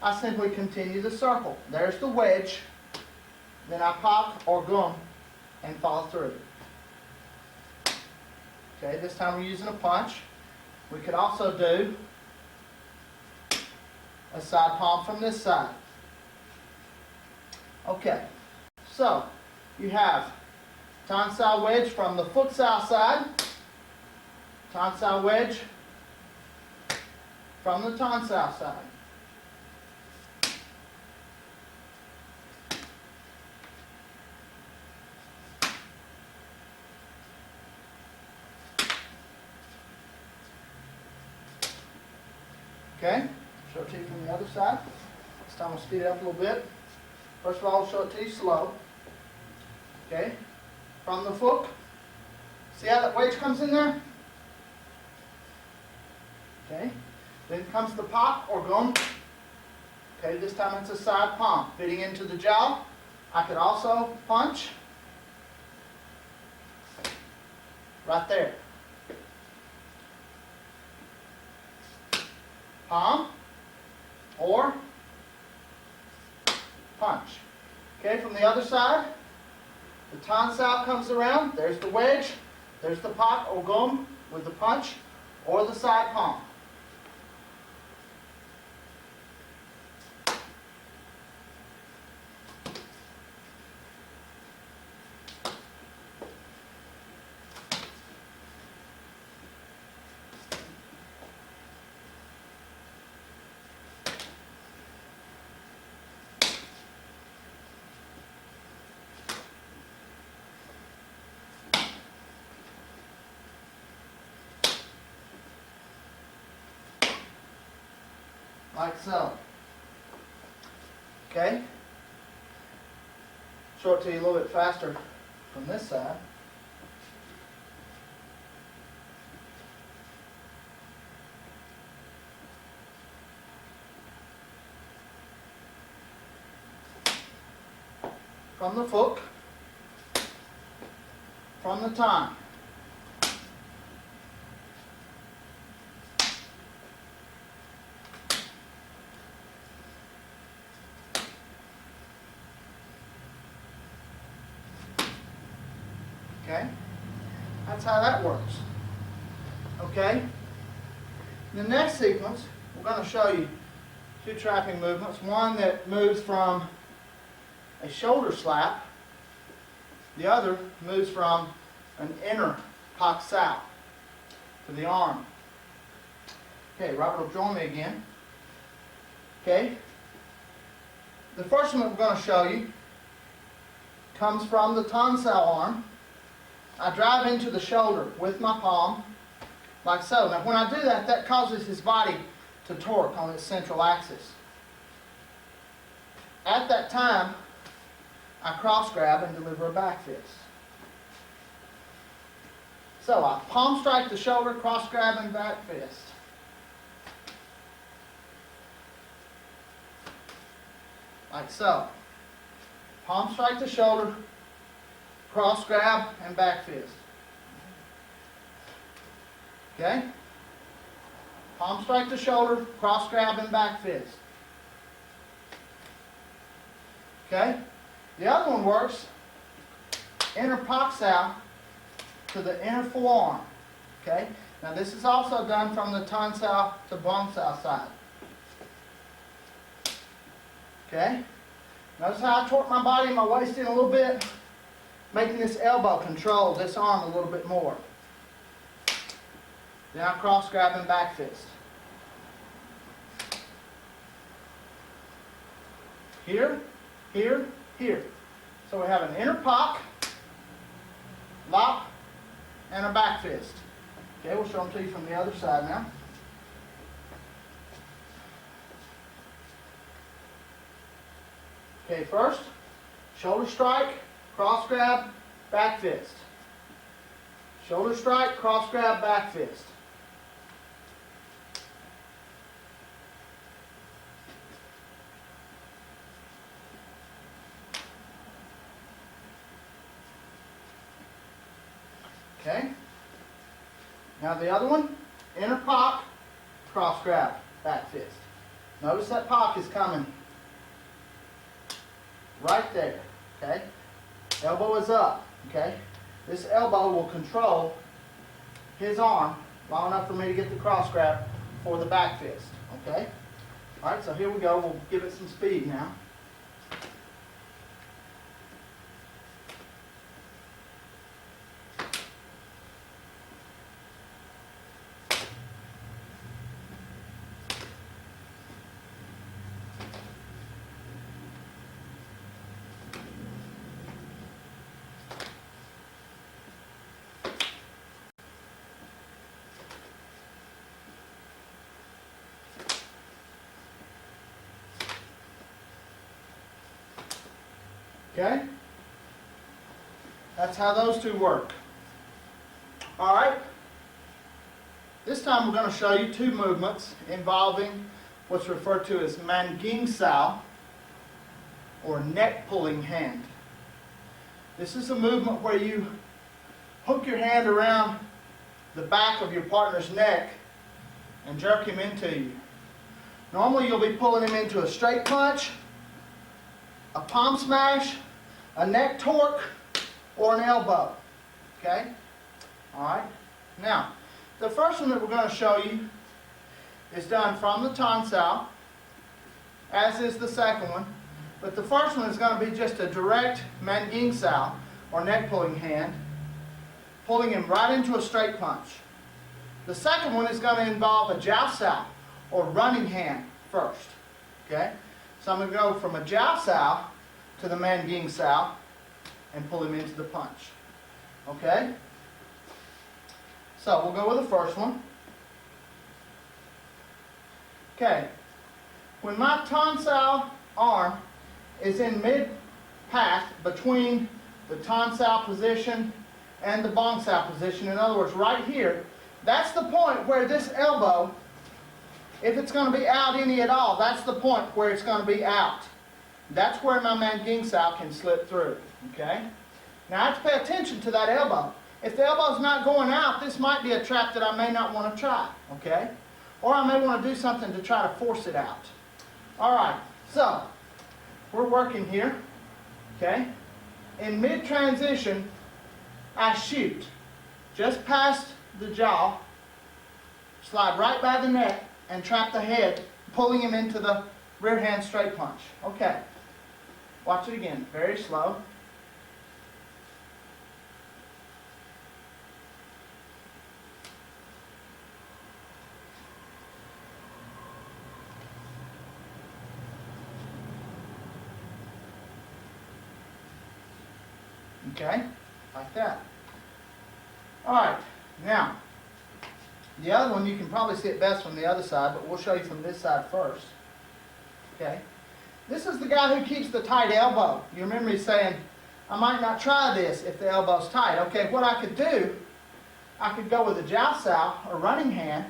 I simply continue the circle. There's the wedge. Then I pak or gum and follow through. Okay, this time we're using a punch. We could also do a side palm from this side. Okay, so you have tan sao wedge from the Fook sao side, tan sao wedge from the tonsile side. Okay, show it to you from the other side. This time we'll speed it up a little bit. First of all, I'll show it to you slow. Okay, from the Fook. See how that wedge comes in there? Okay, then comes the pop or gum. Okay, this time it's a side palm fitting into the jaw. I could also punch right there. Palm or punch. Okay, from the other side, the tonsile comes around. There's the wedge. There's the pop or gum with the punch or the side palm. Like so. Okay? Show it to you a little bit faster from this side. From the Fook, from the time. Okay, that's how that works. Okay, in the next sequence, we're going to show you two trapping movements. One that moves from a shoulder slap. The other moves from an inner Pak Sao to the arm. Okay, Robert will join me again. Okay, the first one that we're going to show you comes from the tonsile arm. I drive into the shoulder with my palm, like so. Now when I do that, that causes his body to torque on its central axis. At that time, I cross grab and deliver a back fist. So I palm strike the shoulder, cross grab and back fist. Like so. Palm strike the shoulder, cross grab and back fist. Okay? Palm strike the shoulder, cross grab and back fist. Okay? The other one works inner Pak Sao to the inner forearm. Okay? Now this is also done from the tonsile to Bong Sao side. Okay? Notice how I torque my body and my waist in a little bit, making this elbow control this arm a little bit more. Then I cross grab and back fist. Here, here, here. So we have an inner Pak, lop, and a back fist. Okay, we'll show them to you from the other side now. Okay, first, shoulder strike, cross grab, back fist. Shoulder strike, cross grab, back fist. Okay. Now the other one, inner Pak, cross grab, back fist. Notice that Pak is coming right there. Okay. Elbow is up. Okay. This elbow will control his arm long enough for me to get the cross grab for the back fist. Okay. All right. So here we go. We'll give it some speed now. Okay? That's how those two work. All right? This time we're going to show you two movements involving what's referred to as Manging Sao, or neck pulling hand. This is a movement where you hook your hand around the back of your partner's neck and jerk him into you. Normally you'll be pulling him into a straight punch, a palm smash, a neck torque, or an elbow. Okay? Alright? Now, the first one that we're going to show you is done from the Tan Sao, as is the second one. But the first one is going to be just a direct Manging Sao, or neck pulling hand, pulling him right into a straight punch. The second one is going to involve a Jiao Sao, or running hand first. Okay? So I'm going to go from a Jiao Sao to the Manging Sao and pull him into the punch. Okay? So we'll go with the first one. Okay. When my Tan Sao arm is in mid-path between the Tan Sao position and the Bong Sao position, in other words, right here, that's the point where this elbow, if it's going to be out any at all, that's the point where it's going to be out. That's where my Manging Sao can slip through. Okay? Now I have to pay attention to that elbow. If the elbow's not going out, this might be a trap that I may not want to try. Okay? Or I may want to do something to try to force it out. Alright, so we're working here. Okay? In mid-transition, I shoot just past the jaw, slide right by the neck, and trap the head, pulling him into the rear hand straight punch. Okay. Watch it again. Very slow. Okay, like that. Alright, now, the other one you can probably see it best from the other side, but we'll show you from this side first. Okay, this is the guy who keeps the tight elbow. You remember me saying, I might not try this if the elbow's tight. Okay, what I could do, I could go with a Jiao Sao, or running hand,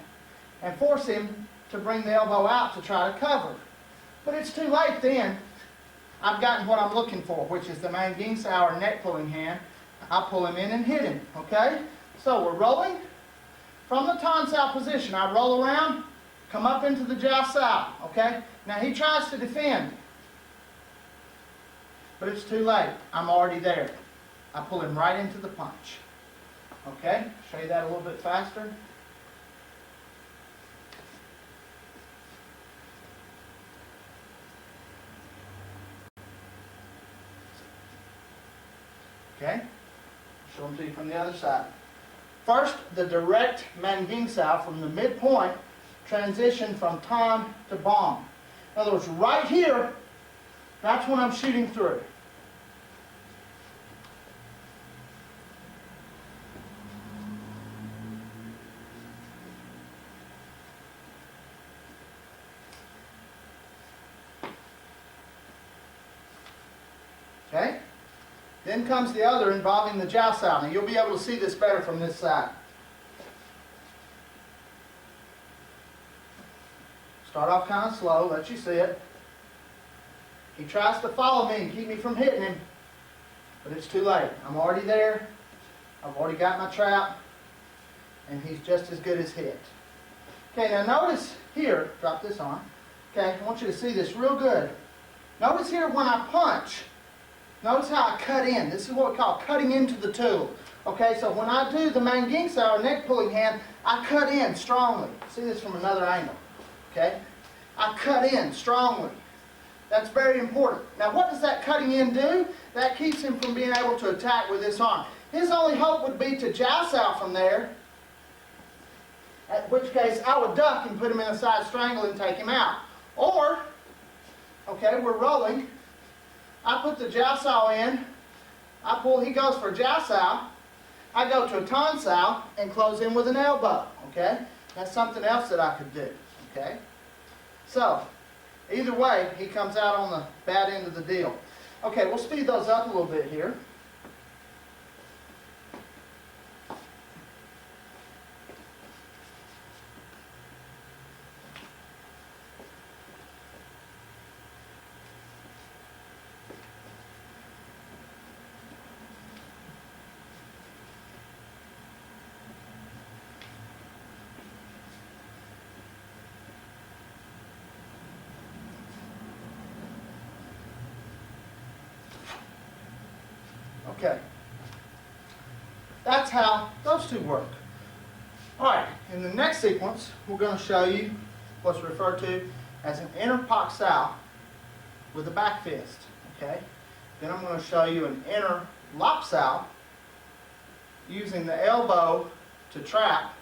and force him to bring the elbow out to try to cover. But it's too late then. I've gotten what I'm looking for, which is the Manging Sao, or neck pulling hand. I pull him in and hit him. Okay? So we're rolling from the Tan Sao position. I roll around, come up into the Jiao Sao. Okay? Now he tries to defend, but it's too late. I'm already there. I pull him right into the punch. Okay? Show you that a little bit faster. Okay? Show them to you from the other side. First, the direct Manging Sao from the midpoint, transition from Tan to Bong. In other words, right here, that's when I'm shooting through. Okay? Then comes the other involving the Jiao Sao. Now you'll be able to see this better from this side. Start off kind of slow, let you see it. He tries to follow me and keep me from hitting him, but it's too late. I'm already there. I've already got my trap, and he's just as good as hit. Okay, now notice here, drop this on. Okay, I want you to see this real good. Notice here when I punch, notice how I cut in. This is what we call cutting into the tool. Okay, so when I do the Manging Sao, or neck pulling hand, I cut in strongly. See this from another angle. Okay, I cut in strongly. That's very important. Now what does that cutting in do? That keeps him from being able to attack with this arm. His only hope would be to Jiao Sao from there, at which case I would duck and put him in a side strangle and take him out. Or, okay, we're rolling. I put the Jiao Sao in, I pull, he goes for Jiao Sao, I go to a Tan Sao and close in with an elbow, okay? That's something else that I could do, okay? So, either way, he comes out on the bad end of the deal. Okay, we'll speed those up a little bit here. Okay. That's how those two work. All right, in the next sequence, we're going to show you what's referred to as an inner Pak Sao with a back fist. Okay. Then I'm going to show you an inner Lap Sao using the elbow to trap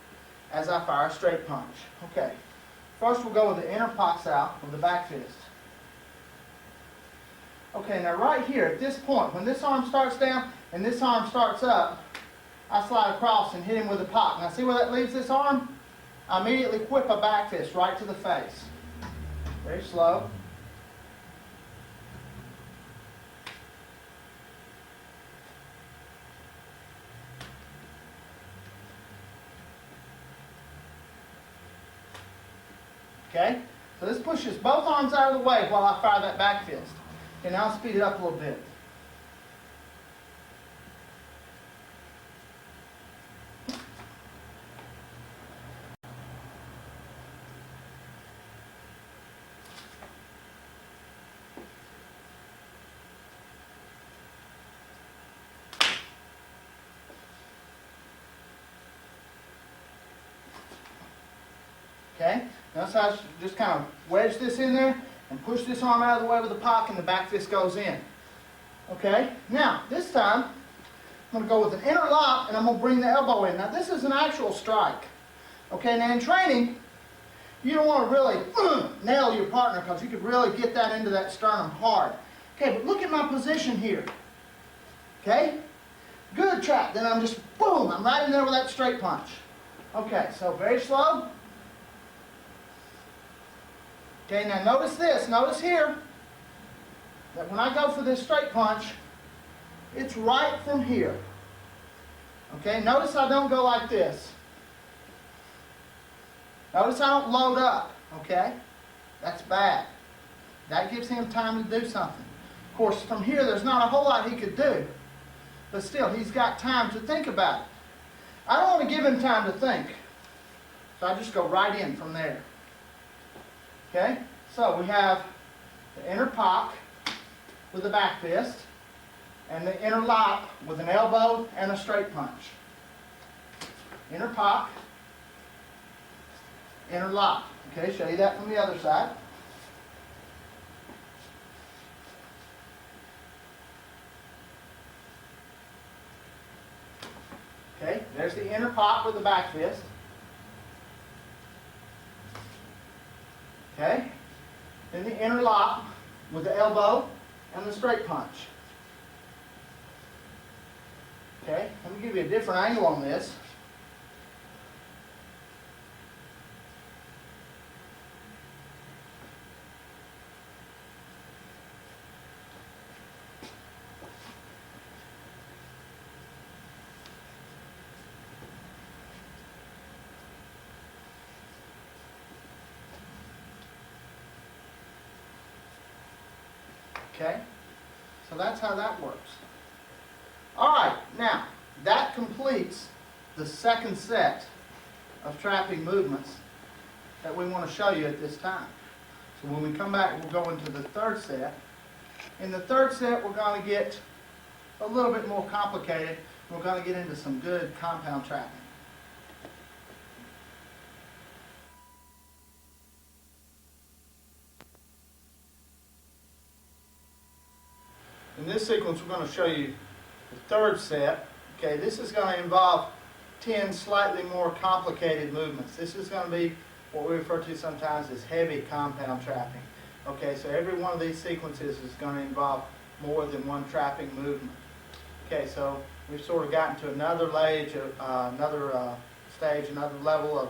as I fire a straight punch. Okay. First, we'll go with the inner Pak Sao with the back fist. Okay, now right here, at this point, when this arm starts down and this arm starts up, I slide across and hit him with a pop. Now see where that leaves this arm? I immediately whip a back fist right to the face. Very slow. Okay, so this pushes both arms out of the way while I fire that back fist. Okay, now I'll speed it up a little bit. Okay, notice how I just kind of wedge this in there and push this arm out of the way with the pop, and the back fist goes in. Okay, now this time I'm going to go with an inner lock and I'm going to bring the elbow in. Now this is an actual strike. Okay, now in training, you don't want to really nail your partner because you could really get that into that sternum hard. Okay, but look at my position here. Okay, good trap. Then I'm just boom, I'm right in there with that straight punch. Okay, so very slow. Okay, now notice this, notice here, that when I go for this straight punch, it's right from here. Okay, notice I don't go like this. Notice I don't load up, okay? That's bad. That gives him time to do something. Of course, from here, there's not a whole lot he could do. But still, he's got time to think about it. I don't want to give him time to think. So I just go right in from there. Okay, so we have the inner pop with the back fist and the inner lop with an elbow and a straight punch. Inner pop, inner lop. Okay, show you that from the other side. Okay, there's the inner pop with the back fist. Okay, then the inner lock with the elbow and the straight punch. Okay, let me give you a different angle on this. Okay, so that's how that works. All right, now that completes the second set of trapping movements that we want to show you at this time. So when we come back, we'll go into the third set. In the third set, we're going to get a little bit more complicated. We're going to get into some good compound trapping. In this sequence, we're going to show you the third set. Okay, this is going to involve 10 slightly more complicated movements. This is going to be what we refer to sometimes as heavy compound trapping. Okay, so every one of these sequences is going to involve more than one trapping movement. Okay, so we've sort of gotten to another stage, another level of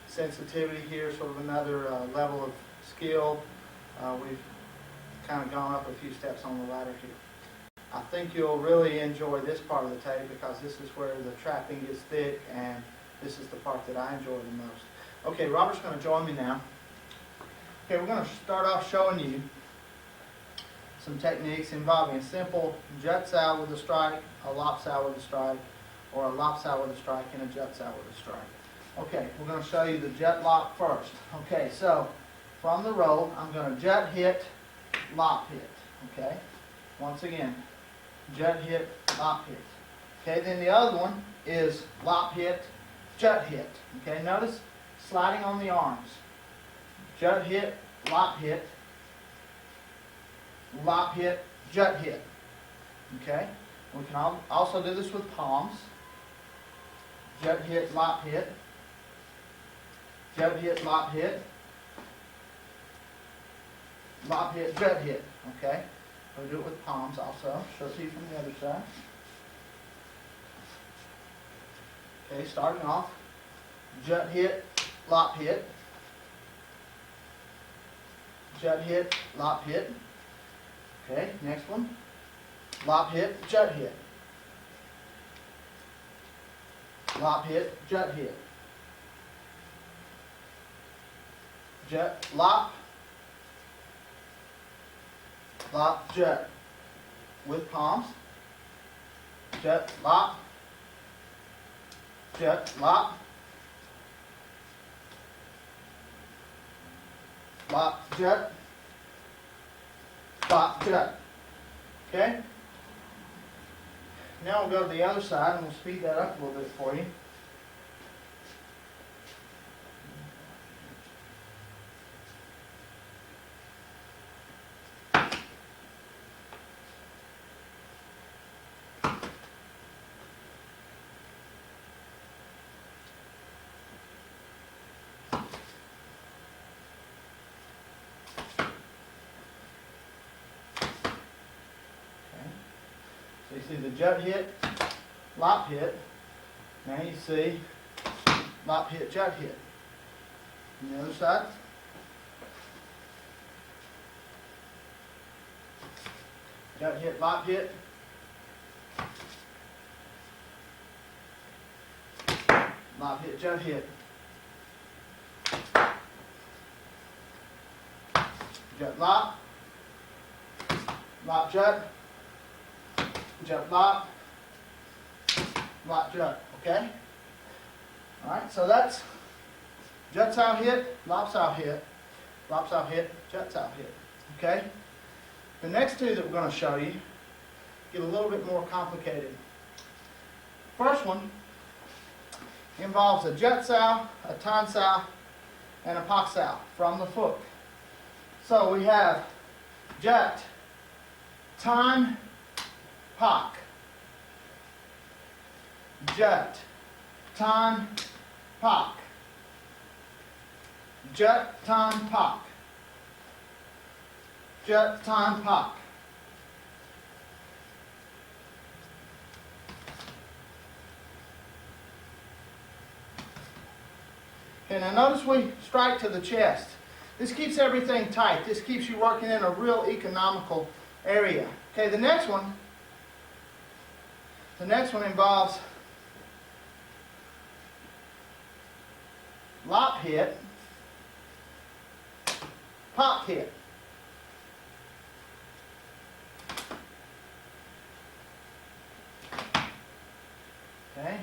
sensitivity here, sort of another level of skill. We've kind of gone up a few steps on the ladder here. I think you'll really enjoy this part of the tape because this is where the trapping gets thick, and this is the part that I enjoy the most. Okay, Robert's going to join me now. Okay, we're going to start off showing you some techniques involving a simple jut sow with a strike, a lop sow with a strike, or a lop sow with a strike and a jut sow with a strike. Okay, we're going to show you the jut lop first. Okay, so from the roll, I'm going to jut hit, lop hit. Okay, once again, jut hit, lop hit. Okay, then the other one is lop hit, jut hit. Okay, notice sliding on the arms. Jut hit, lop hit, jut hit. Okay, we can also do this with palms. Jut hit, lop hit, jut hit, lop hit, lop hit, jut hit. Okay, we'll do it with palms also. Show it to you from the other side. Okay, starting off, jut hit, lop hit, jut hit, lop hit. Okay, next one, lop hit, jut hit, lop hit, jut hit, jut, lop, jut, with palms, jut, lop, jut, lop, jut, lop, jut. Okay? Now we'll go to the other side and we'll speed that up a little bit for you. So you see the jut hit, lop hit. Now you see lop hit, jut hit. On the other side. Jut hit, lop hit. Lop hit, jut hit. Jut lop. Lop jut. Jut lop, lop jut, okay? Alright, so that's jut sow hit, lop sow hit, lop sow hit, jut sow hit, okay? The next two that we're going to show you get a little bit more complicated. First one involves a jut sow, a tan sow, and a pak sow from the Fook. So we have jut, tan, pak, jut, tan, pak, jut, tan, pak, jut, tan, pak. Okay, now notice we strike to the chest. This keeps everything tight. This keeps you working in a real economical area. Okay, the next one involves lop hit, pak hit. Okay,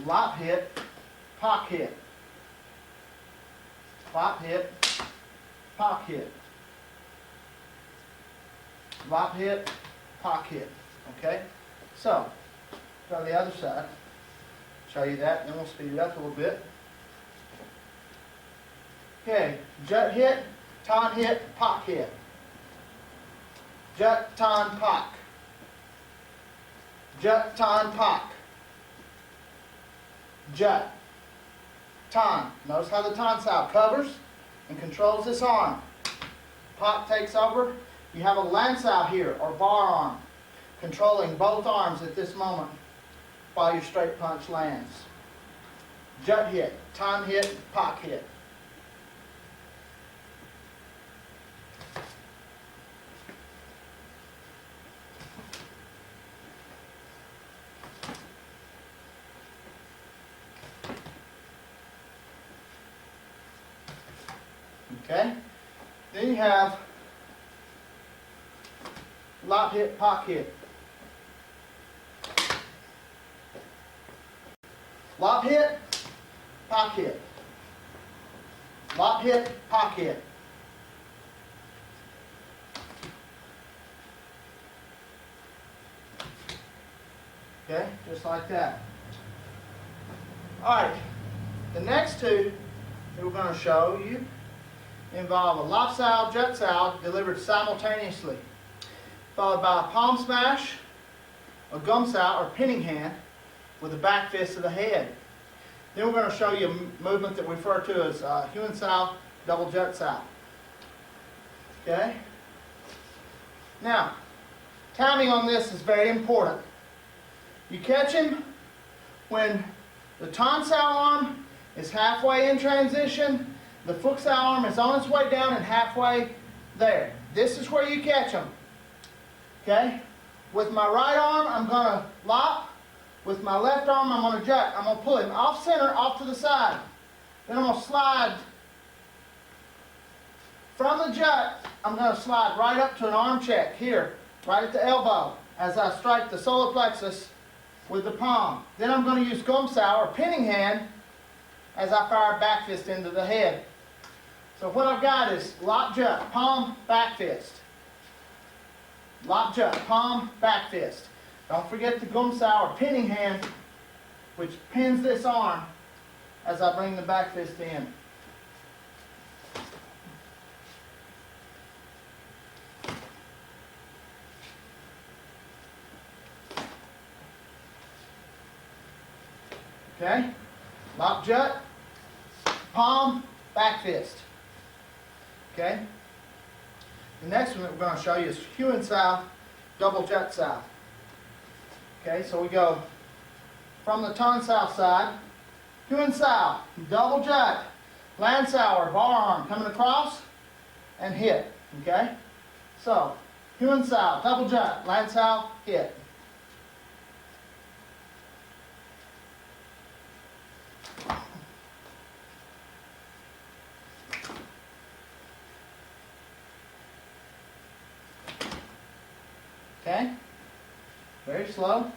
lop hit, pak hit, lop hit, pak hit, lop hit, pak hit. Okay. So, go to the other side, show you that, and then we'll speed it up a little bit. Okay, jut hit, tan hit, pak hit. Jut, tan, pak. Jut, tan, pak. Jut, tan. Notice how the tan sow covers and controls this arm. Pak takes over. You have a lancao here, or bar arm, controlling both arms at this moment while your straight punch lands. Jut hit, tan hit, pak hit. Okay? Then you have lop hit, pop hit. Lop hit, pop hit. Lop hit, pop hit. Okay, just like that. Alright, the next two that we're going to show you involve a lop sow, jut sow delivered simultaneously, followed by a palm smash, a gum sow or pinning hand with the back fist to the head. Then we're going to show you a movement that we refer to as Kune sow, double jut sow. Okay? Now, timing on this is very important. You catch him when the ton sow arm is halfway in transition, the Fook sow arm is on its way down and halfway there. This is where you catch him. Okay? With my right arm, I'm going to lop. With my left arm, I'm going to jut. I'm going to pull him off center, off to the side. Then I'm going to slide from the jut. I'm going to slide right up to an arm check here, right at the elbow, as I strike the solar plexus with the palm. Then I'm going to use gum sow or pinning hand as I fire back fist into the head. So what I've got is lop jut, palm, back fist. Lop jut, palm, back fist. Don't forget the gum sow or pinning hand, which pins this arm as I bring the back fist in. Okay? Lop jut, palm, back fist. Okay? The next one that we're going to show you is Kune sow, double jut sow. Okay, so we go from the ton sow side, Kune sow, double jut, land sow or bar arm coming across and hit. Okay? So, Kune sow, double jut, land sow, hit. Okay? Very slow.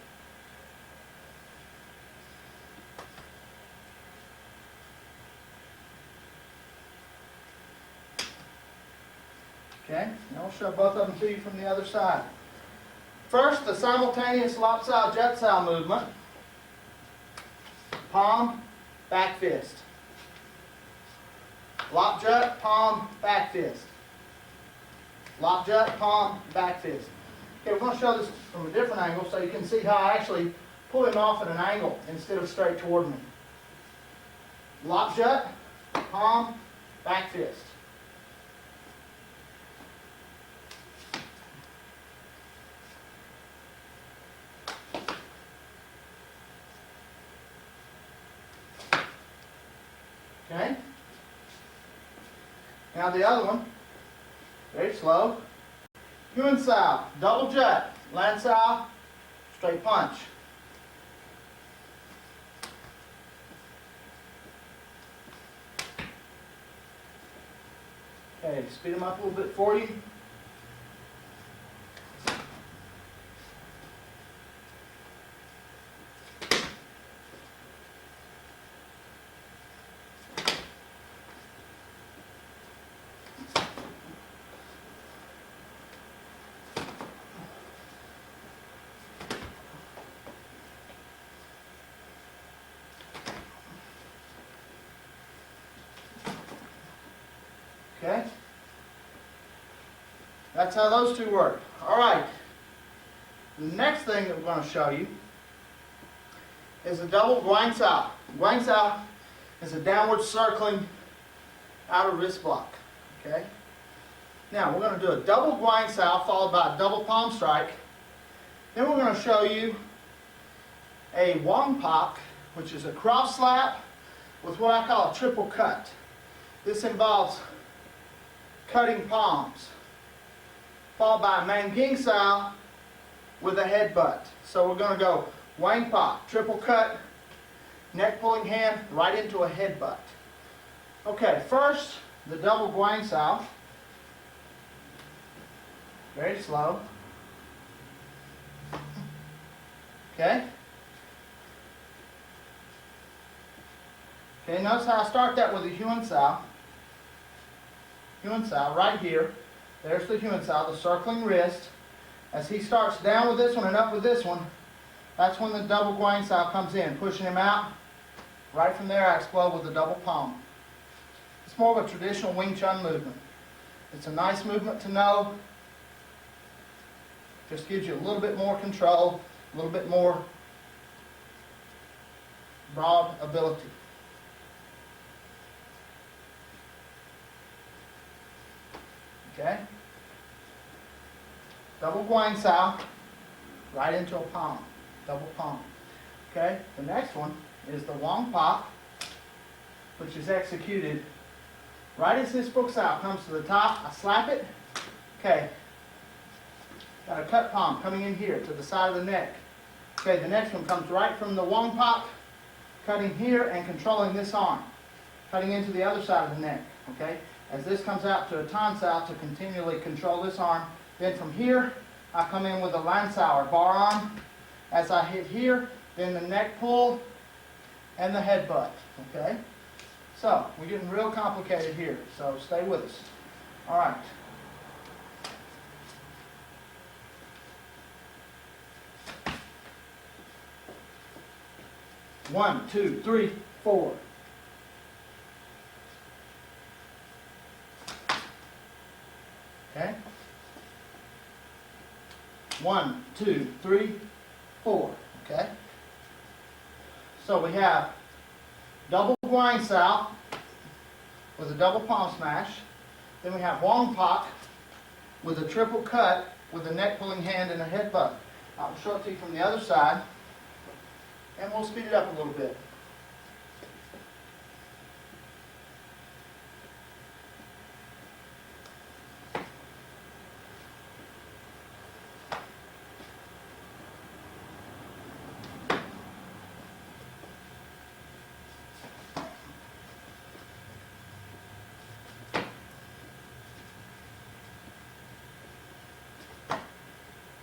Okay? Now we'll show both of them to you from the other side. First, the simultaneous lop sow, jut sow movement. Palm, back fist. Lop jut, palm, back fist. Lop jut, palm, back fist. Okay, we're going to show this from a different angle so you can see how I actually pull him off at an angle instead of straight toward me. Lop jut, palm, back fist. Okay? Now the other one, very slow. Kune sow, double jut, land sow, straight punch. Okay, speed them up a little bit for you. Okay? That's how those two work. All right. The next thing that we're going to show you is a double guang sao. Guang sao is a downward circling outer wrist block. Okay? Now, we're going to do a double guang sao followed by a double palm strike. Then we're going to show you a wong pop, which is a cross slap with what I call a triple cut. This involves cutting palms, followed by a manging sao with a headbutt. So we're going to go wang pop, triple cut, neck pulling hand right into a headbutt. Okay, first the double Guang Sao. Very slow. Okay? Okay, notice how I start that with a Huan Sao. Huan Sao right here. There's the Huan Sao, the circling wrist. As he starts down with this one and up with this one, that's when the double Guang Sao comes in, pushing him out. Right from there, I explode with the double palm. It's more of a traditional Wing Chun movement. It's a nice movement to know. Just gives you a little bit more control, a little bit more broad ability. Okay? Double Guang Sao, right into a palm, double palm. Okay? The next one is the Wong Pop, which is executed right as this Fook Sao comes to the top. I slap it. Okay. Got a cut palm coming in here to the side of the neck. Okay, the next one comes right from the Wong Pop, cutting here and controlling this arm, cutting into the other side of the neck. Okay, as this comes out to a Tan Sao to continually control this arm. Then from here, I come in with a Lan Sao or bar arm. As I hit here, then the neck pull and the headbutt. Okay, so we're getting real complicated here, so stay with us. All right. One, two, three, four. Okay. 1, 2, 3, 4. Okay. So we have double Guang Sao with a double palm smash. Then we have Wong Pak with a triple cut with a neck pulling hand and a headbutt. I'll show it to you from the other side. And we'll speed it up a little bit.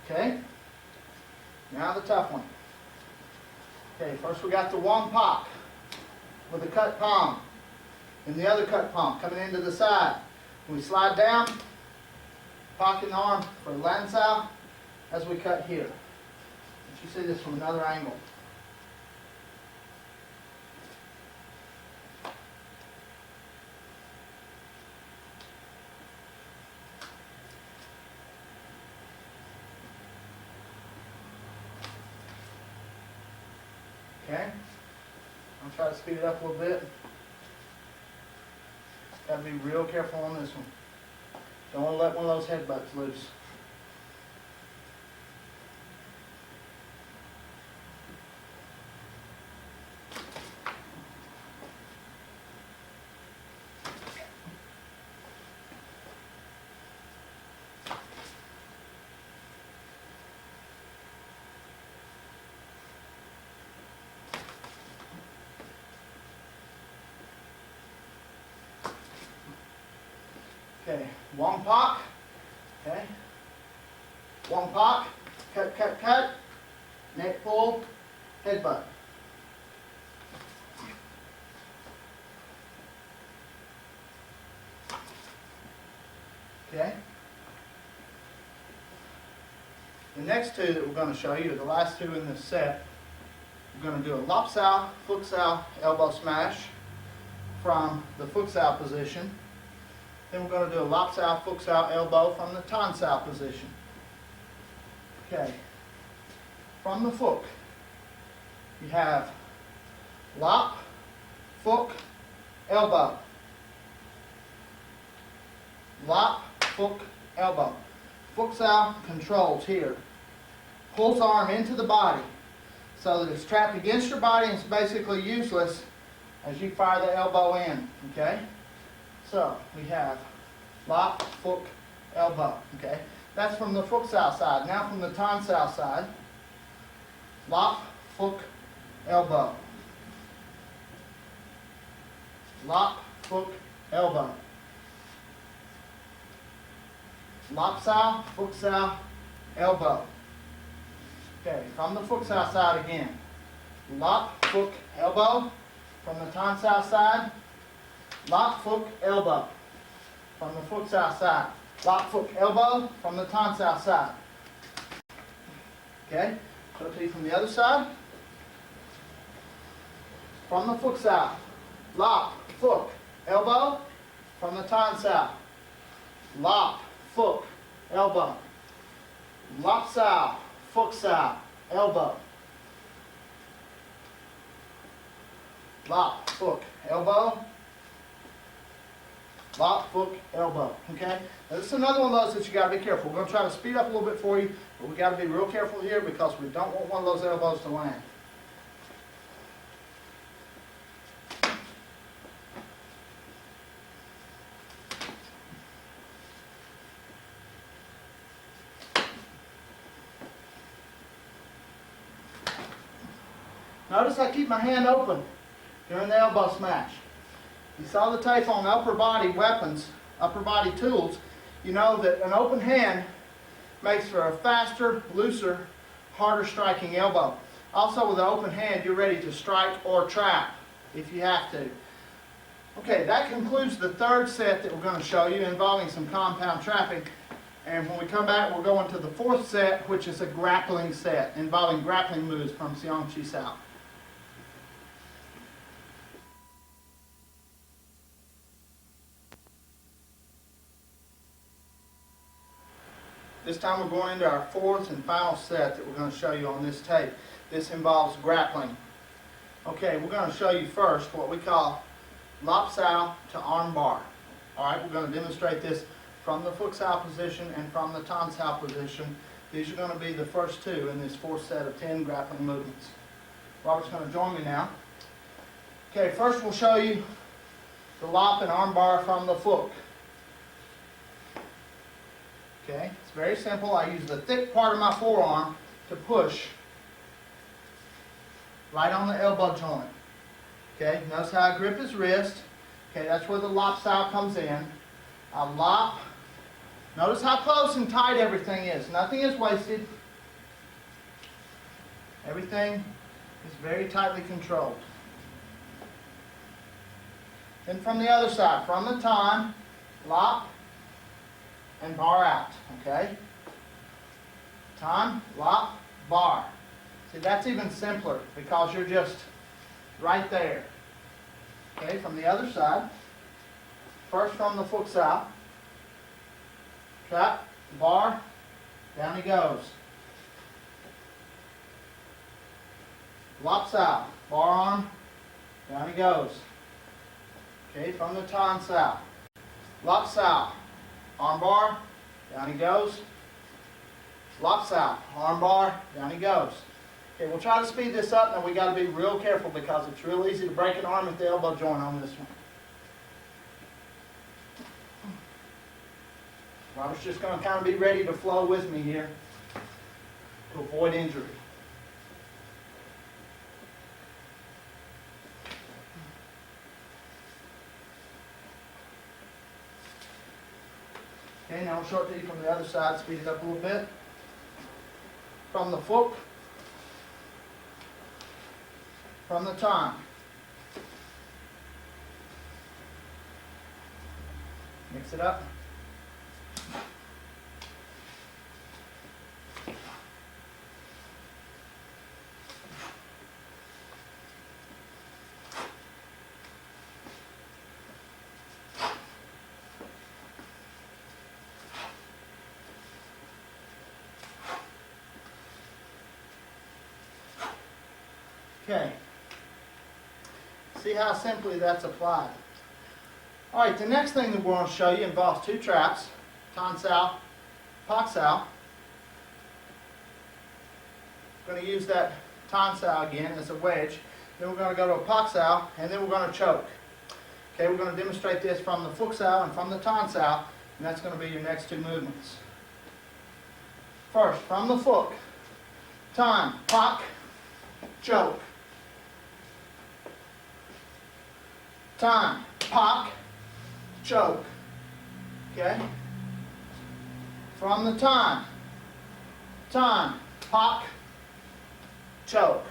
Okay, now the tough one. Okay, first we got the Wong Pak with a cut palm and the other cut palm coming into the side. We slide down, pocket the arm for Lan Sao as we cut here. Let you see this from another angle. Okay, I'll try to speed it up a little bit. Got to be real careful on this one. Don't want to let one of those headbutts loose. Okay, Wong Pak, okay, Wong Pak, cut, cut, cut, neck pull, headbutt. Okay. The next two that we're going to show you are the last two in this set. We're going to do a Lop Sao, Fook Sao, elbow smash from the Fook Sao position. Then we're going to do a Lop Sao, Fook Sao, elbow from the Tan Sao position. Okay. From the Fook, you have Lop, Fook, elbow. Lop, Fook, elbow. Fook Sao controls here. Pulls arm into the body so that it's trapped against your body and it's basically useless as you fire the elbow in. Okay? So we have Lop, Fook, elbow. Okay? That's from the Fook Sao side. Now from the Tan Sao side. Lop, Fook, elbow. Lop, Fook, elbow. Lop Sao, Fook Sao, elbow. Okay, from the Fook Sao side again. Lop, Fook, elbow. From the Tan Sao side. Lop, Fook, elbow. From the Fook Sao side. Lop, Fook, elbow. From the Tan Sao side. Okay, so to you from the other side. From the Fook Sao. Lop, Fook, elbow. From the Tan Sao. Lop, Fook, elbow. Lop Sao, Fook Sao, elbow. Lop, Fook, elbow. Lop, Fook, elbow. Okay? Now this is another one of those that you got to be careful. We're going to try to speed up a little bit for you, but we got to be real careful here because we don't want one of those elbows to land. Notice I keep my hand open during the elbow smash. You saw the tape on upper body weapons, upper body tools. You know that an open hand makes for a faster, looser, harder striking elbow. Also with an open hand, you're ready to strike or trap if you have to. Okay, that concludes the third set that we're going to show you involving some compound trapping. And when we come back, we'll go into the fourth set, which is a grappling set involving grappling moves from Seong Chi Sao. This time we're going into our fourth and final set that we're going to show you on this tape. This involves grappling. Okay, we're going to show you first what we call Lop Sao to arm bar. Alright, we're going to demonstrate this from the Fook Sao position and from the Tan Sao position. These are going to be the first two in this fourth set of 10 grappling movements. Robert's going to join me now. Okay, first we'll show you the Lop and arm bar from the Fook. Okay, it's very simple. I use the thick part of my forearm to push right on the elbow joint. Okay, notice how I grip his wrist. Okay, that's where the Lop Sao comes in. I lop. Notice how close and tight everything is. Nothing is wasted. Everything is very tightly controlled. Then from the other side, from the Tan, lop, and bar out, okay? Tan, lop, bar. See, that's even simpler because you're just right there. Okay, from the other side, first from the Fook Sao, trap, bar, down he goes. Lop Sao, bar arm, down he goes. Okay, from the Tan Sao, Lop Sao, arm bar, down he goes. Lop Sao, arm bar, down he goes. Okay, we'll try to speed this up, and we got to be real careful because it's real easy to break an arm at the elbow joint on this one. Robert's just going to kind of be ready to flow with me here to avoid injury. Okay, now we'll show it to you from the other side, speed it up a little bit. From the Fook, from the Tan. Mix it up. Okay. See how simply that's applied. Alright, the next thing that we're going to show you involves two traps, Tan Sao, Pak Sao. We're going to use that Tan Sao again as a wedge. Then we're going to go to a Pak Sao, and then we're going to choke. Okay, we're going to demonstrate this from the Fook Sao and from the Tan Sao, and that's going to be your next two movements. First, from the Fook, Tan, Pak, choke. Tan, Pak, choke. Okay? from the tan, pok, choke.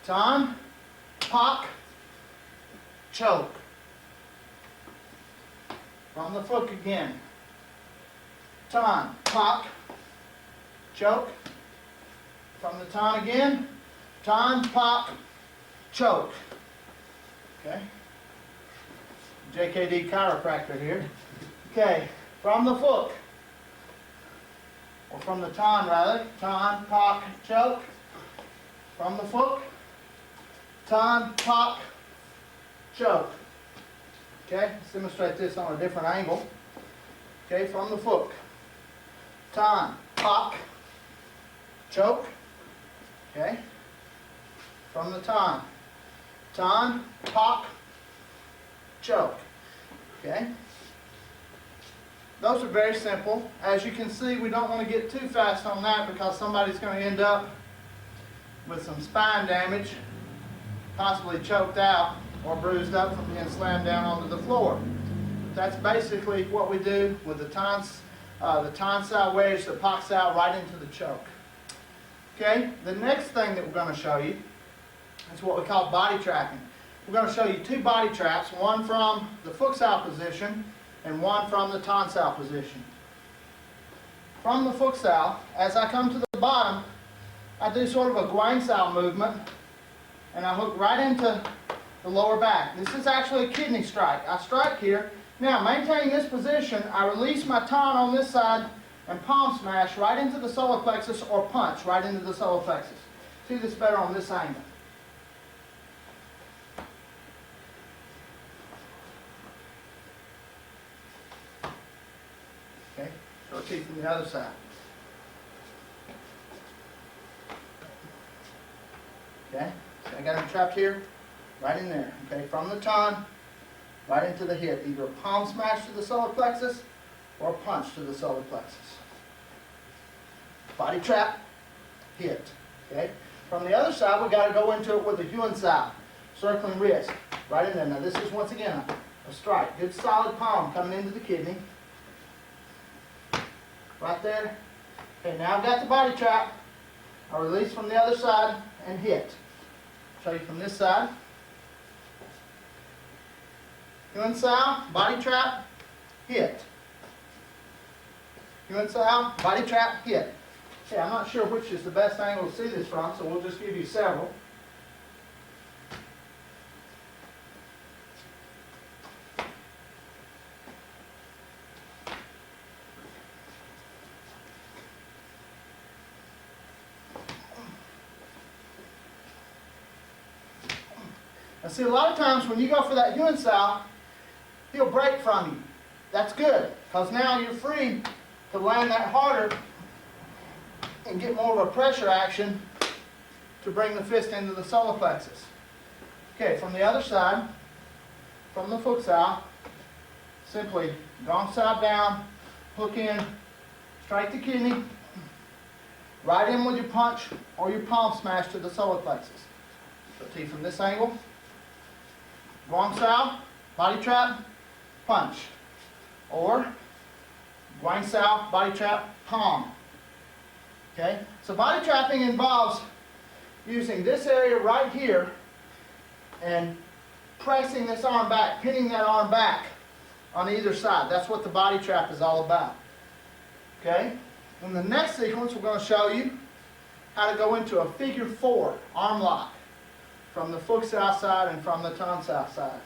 Tan, pok, choke. From the Fook again. Tan, pok, choke. From the tan again. Tan, pok, choke. Okay. JKD chiropractor here. Okay. From the Fook. Or from the tan rather. Tan, pok, choke. From the Fook. Tan, pok, choke. Okay, let's demonstrate this on a different angle. Okay, from the Fook. Tan, pok, choke. Okay. From the tan, pok, choke. Okay. Those are very simple. As you can see, we don't want to get too fast on that because somebody's going to end up with some spine damage, possibly choked out or bruised up from being slammed down onto the floor. That's basically what we do with the tan Sao wedge, the Pok Sao right into the choke. Okay, the next thing that we're going to show you is what we call body trapping. We're going to show you two body traps, one from the Fook Sao position and one from the tan Sao position. From the Fook Sao, as I come to the bottom, I do sort of a Guang Sao movement and I hook right into the lower back. This is actually a kidney strike. I strike here. Now, maintaining this position, I release my tan on this side and palm smash right into the solar plexus or punch right into the solar plexus. See this better on this angle. Okay, short teeth from the other side. Okay, so I got them trapped here, right in there. Okay, from the tan, right into the hip. Either a palm smash to the solar plexus or a punch to the solar plexus. Body trap, hit. Okay, from the other side, we got to go into it with a Kune Sao, circling wrist, right in there. Now this is once again a strike. Good solid palm coming into the kidney. Right there. Okay, now I've got the body trap. I release from the other side and hit. Show you from this side. Kune Sao, body trap, hit. Kune Sao, body trap, hit. Okay, I'm not sure which is the best angle to see this from, so we'll just give you several. Now see, a lot of times when you go for that Kune Sao, he'll break from you. That's good, because now you're free to land that harder and get more of a pressure action to bring the fist into the solar plexus. Okay, from the other side, from the Fook Sao, simply gong side down, hook in, strike the kidney, right in with your punch or your palm smash to the solar plexus. So T from this angle, Gong Sao, body trap, punch. Or Guang Sao, body trap, palm. Okay? So body trapping involves using this area right here and pressing this arm back, pinning that arm back on either side. That's what the body trap is all about. Okay? In the next sequence, we're going to show you how to go into a figure 4 arm lock from the Fook Sao side and from the tan Sao side.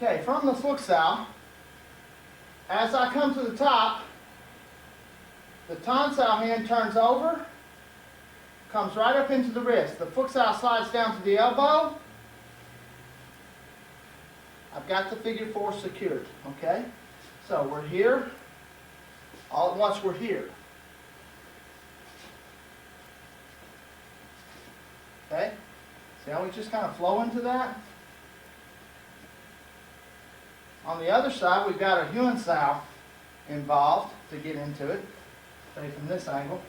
Okay, from the Fook Sao, as I come to the top, the tan Sao hand turns over, comes right up into the wrist. The Fook Sao slides down to the elbow. I've got the figure 4 secured, okay? So we're here. All at once we're here. Okay? See how we just kind of flow into that? On the other side, we've got a Kune Sao involved to get into it. Say from this angle.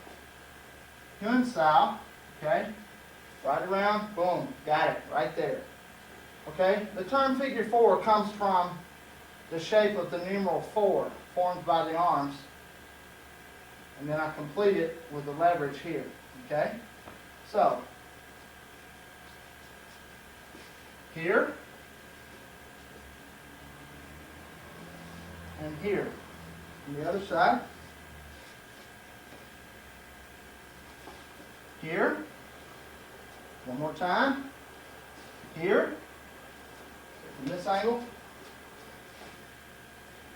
Kune Sao, okay? Right around, boom, got it, right there. Okay? The term figure 4 comes from the shape of the numeral 4 formed by the arms, and then I complete it with the leverage here, okay? So, here, and here. On the other side, here, one more time, here, from this angle.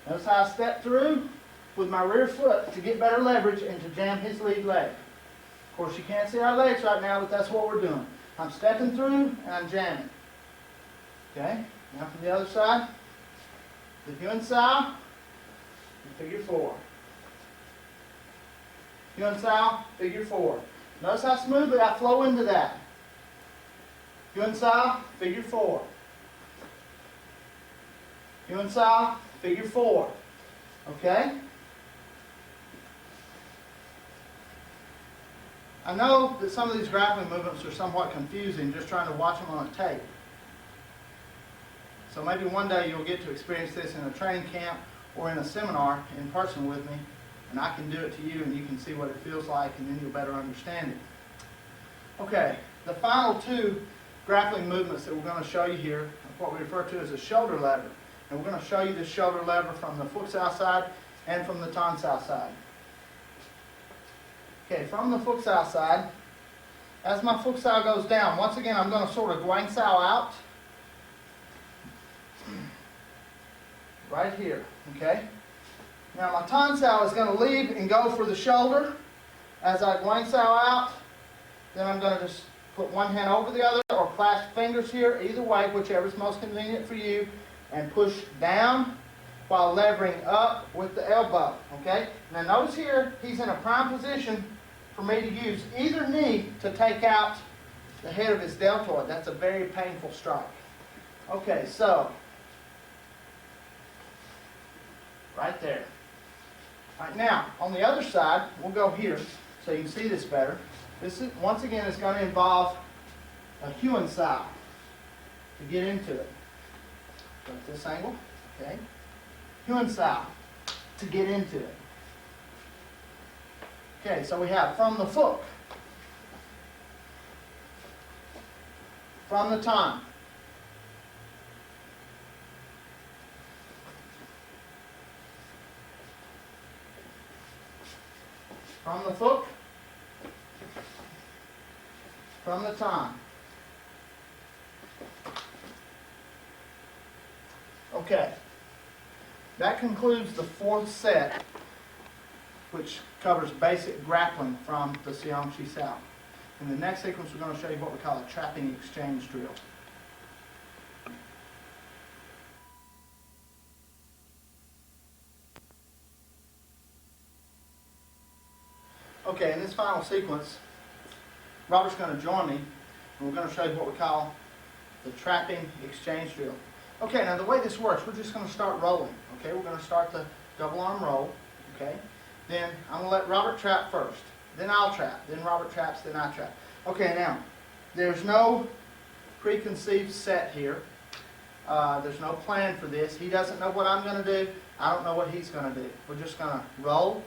Notice how I step through with my rear foot to get better leverage and to jam his lead leg. Of course, you can't see our legs right now, but that's what we're doing. I'm stepping through and I'm jamming. Okay, now from the other side, the Kune Sao, figure 4. Kune Sao, figure 4. Notice how smoothly I flow into that. Kune Sao, figure 4. Kune Sao, figure 4. Okay? I know that some of these grappling movements are somewhat confusing just trying to watch them on a tape. So maybe one day you'll get to experience this in a training camp or in a seminar in person with me, and I can do it to you and you can see what it feels like, and then you'll better understand it. Okay, the final two grappling movements that we're going to show you here are what we refer to as a shoulder lever. And we're going to show you the shoulder lever from the Fook Sao side and from the Tan Sao side. Okay, from the Fook Sao side, as my Fook Sao goes down, once again I'm going to sort of Guang Sao out. Right here, okay? Now my Tan Sao is going to leave and go for the shoulder. As I Guang Sao out, then I'm going to just put one hand over the other or clasp fingers here, either way, whichever is most convenient for you, and push down while levering up with the elbow, okay? Now notice here, he's in a prime position for me to use either knee to take out the head of his deltoid. That's a very painful strike. Okay, so, right there. All right, now, on the other side, we'll go here so you can see this better. This is, once again, is going to involve a Kune Sao to get into it. So at this angle, okay? Kune Sao to get into it. Okay, so we have from the Fook, from the Tan, from the Fook, from the Tan. Okay, that concludes the fourth set, which covers basic grappling from the Seong Chi Sao. In the next sequence, we're going to show you what we call a trapping exchange drill. Okay, in this final sequence, Robert's going to join me, and we're going to show you what we call the trapping exchange drill. Okay, now the way this works, we're just going to start rolling. Okay, we're going to start the double arm roll. Okay, then I'm going to let Robert trap first. Then I'll trap. Then Robert traps. Then I trap. Okay, now there's no preconceived set here. There's no plan for this. He doesn't know what I'm going to do. I don't know what he's going to do. We're just going to roll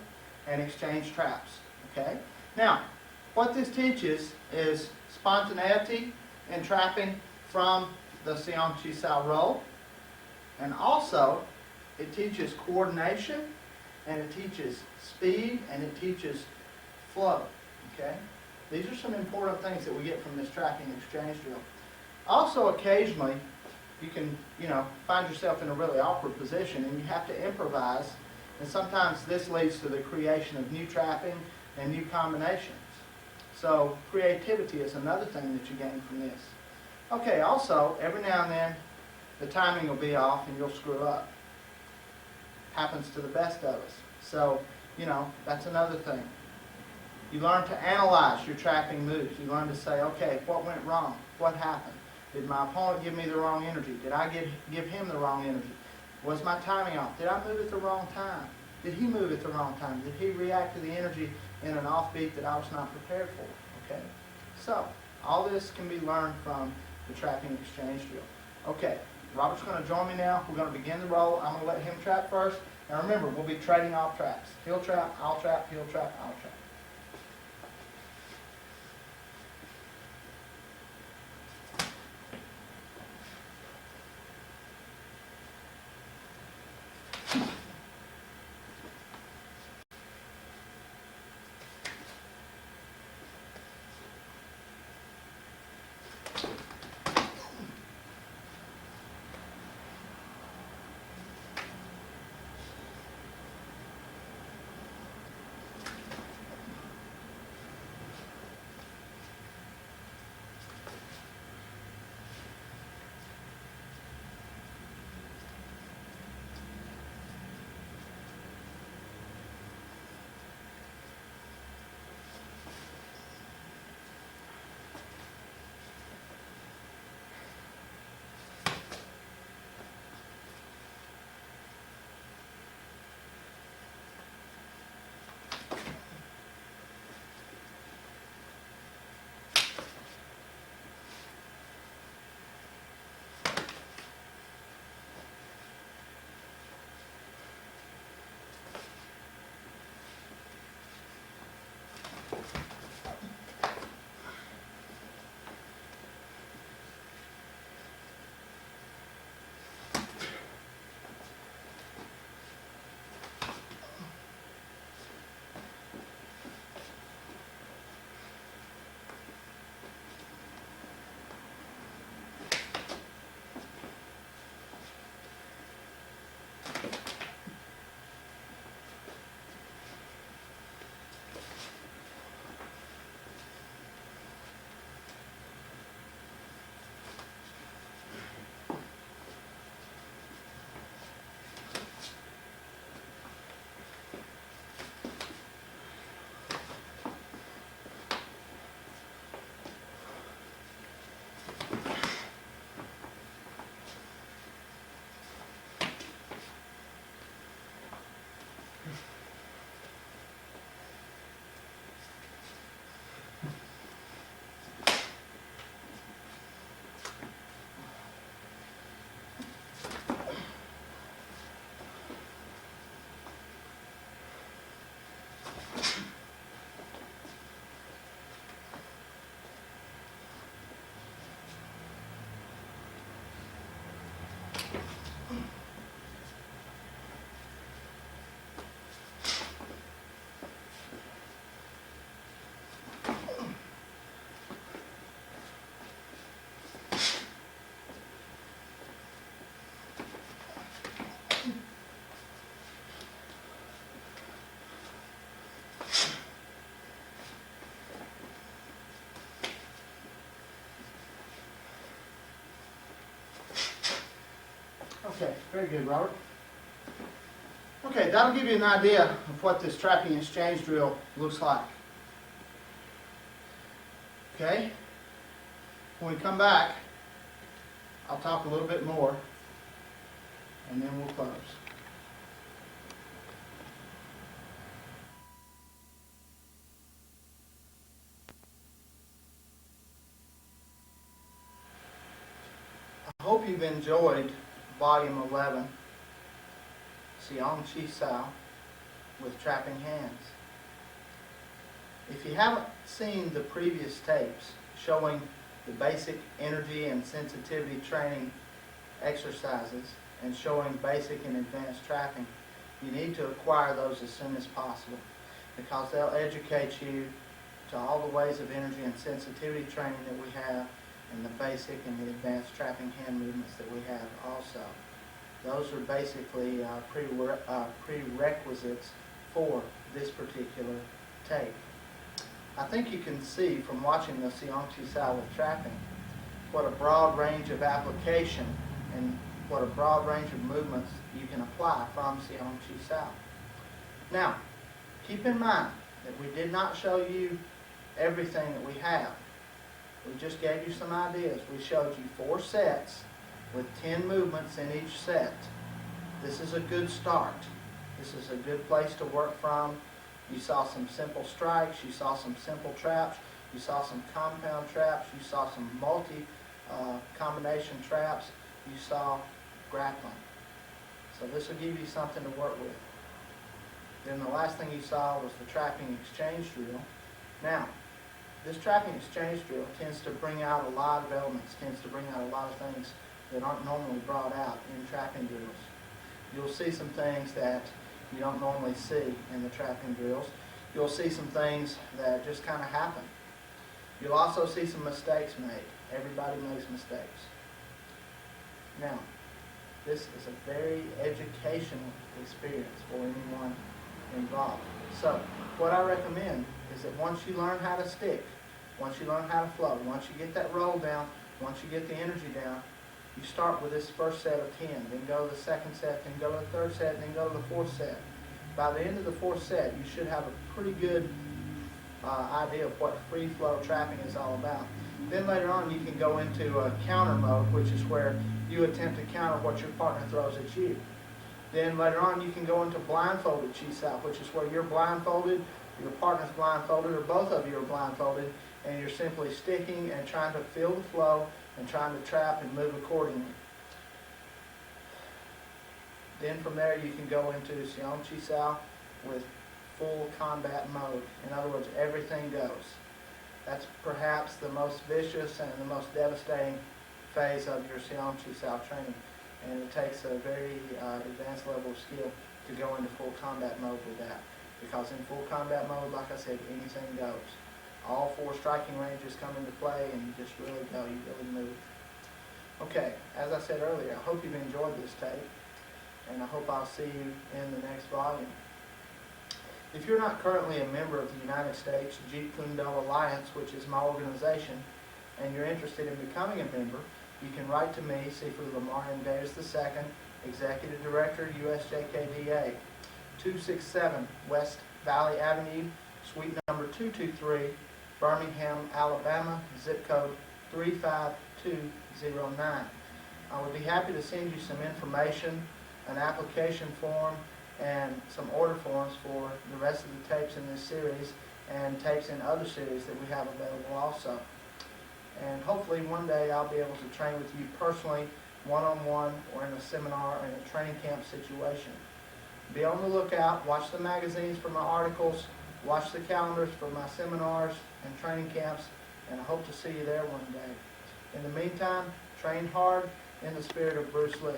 and exchange traps. Okay. Now, what this teaches is spontaneity in trapping from the Seong Chi Sao roll, and also it teaches coordination, and it teaches speed, and it teaches flow. Okay, these are some important things that we get from this trapping exchange drill. Also, occasionally you can, find yourself in a really awkward position, and you have to improvise, and sometimes this leads to the creation of new trapping and new combinations. So creativity is another thing that you gain from this. Okay, also, every now and then, the timing will be off and you'll screw up. Happens to the best of us. So, that's another thing. You learn to analyze your trapping moves. You learn to say, okay, what went wrong? What happened? Did my opponent give me the wrong energy? Did I give him the wrong energy? Was my timing off? Did I move at the wrong time? Did he move at the wrong time? Did he react to the energy in an offbeat that I was not prepared for? Okay? So, all this can be learned from the trapping exchange drill. Okay, Robert's going to join me now. We're going to begin the roll. I'm going to let him trap first. And remember, we'll be trading off traps. He'll trap, I'll trap, he'll trap, I'll trap. Okay, very good, Robert. Okay, that'll give you an idea of what this trapping exchange drill looks like. Okay, when we come back, I'll talk a little bit more, and then we'll close. I hope you've enjoyed Volume 11, Seong Chi Sao, with trapping hands. If you haven't seen the previous tapes showing the basic energy and sensitivity training exercises and showing basic and advanced trapping, you need to acquire those as soon as possible, because they'll educate you to all the ways of energy and sensitivity training that we have, and the basic and the advanced trapping hand movements that we have also. Those are basically prerequisites for this particular tape. I think you can see from watching the Seong Chi Sao with trapping what a broad range of application and what a broad range of movements you can apply from Seong Chi Sao. Now, keep in mind that we did not show you everything that we have. We just gave you some ideas. We showed you 4 sets with 10 movements in each set. This is a good start. This is a good place to work from. You saw some simple strikes, you saw some simple traps, you saw some compound traps, you saw some multi combination traps, you saw grappling. So this will give you something to work with. Then the last thing you saw was the trapping exchange drill. Now, this trapping exchange drill tends to bring out a lot of elements, tends to bring out a lot of things that aren't normally brought out in trapping drills. You'll see some things that you don't normally see in the trapping drills. You'll see some things that just kind of happen. You'll also see some mistakes made. Everybody makes mistakes. Now, this is a very educational experience for anyone involved. So, what I recommend is that once you learn how to stick, once you learn how to flow, once you get that roll down, once you get the energy down, you start with this first set of 10, then go to the second set, then go to the third set, then go to the fourth set. By the end of the fourth set, you should have a pretty good idea of what free flow trapping is all about. Then later on, you can go into a counter mode, which is where you attempt to counter what your partner throws at you. Then later on, you can go into blindfolded Chi Sao, which is where you're blindfolded, your partner's blindfolded, or both of you are blindfolded, and you're simply sticking and trying to feel the flow and trying to trap and move accordingly. Then from there, you can go into Seong Chi Sao with full combat mode. In other words, everything goes. That's perhaps the most vicious and the most devastating phase of your Seong Chi Sao training. And it takes a very advanced level of skill to go into full combat mode with that. Because in full combat mode, like I said, anything goes. All four striking ranges come into play and you just really go, you really move. Okay, as I said earlier, I hope you've enjoyed this tape, and I hope I'll see you in the next volume. If you're not currently a member of the United States Jeet Kune Alliance, which is my organization, and you're interested in becoming a member, you can write to me, Seafood Lamar M. Davis II, Executive Director, USJKDA, 267 West Valley Avenue, Suite number 223, Birmingham, Alabama, zip code 35209. I would be happy to send you some information, an application form, and some order forms for the rest of the tapes in this series and tapes in other series that we have available also. And hopefully one day I'll be able to train with you personally, one-on-one, or in a seminar or in a training camp situation. Be on the lookout, watch the magazines for my articles, watch the calendars for my seminars and training camps, and I hope to see you there one day. In the meantime, train hard in the spirit of Bruce Lee.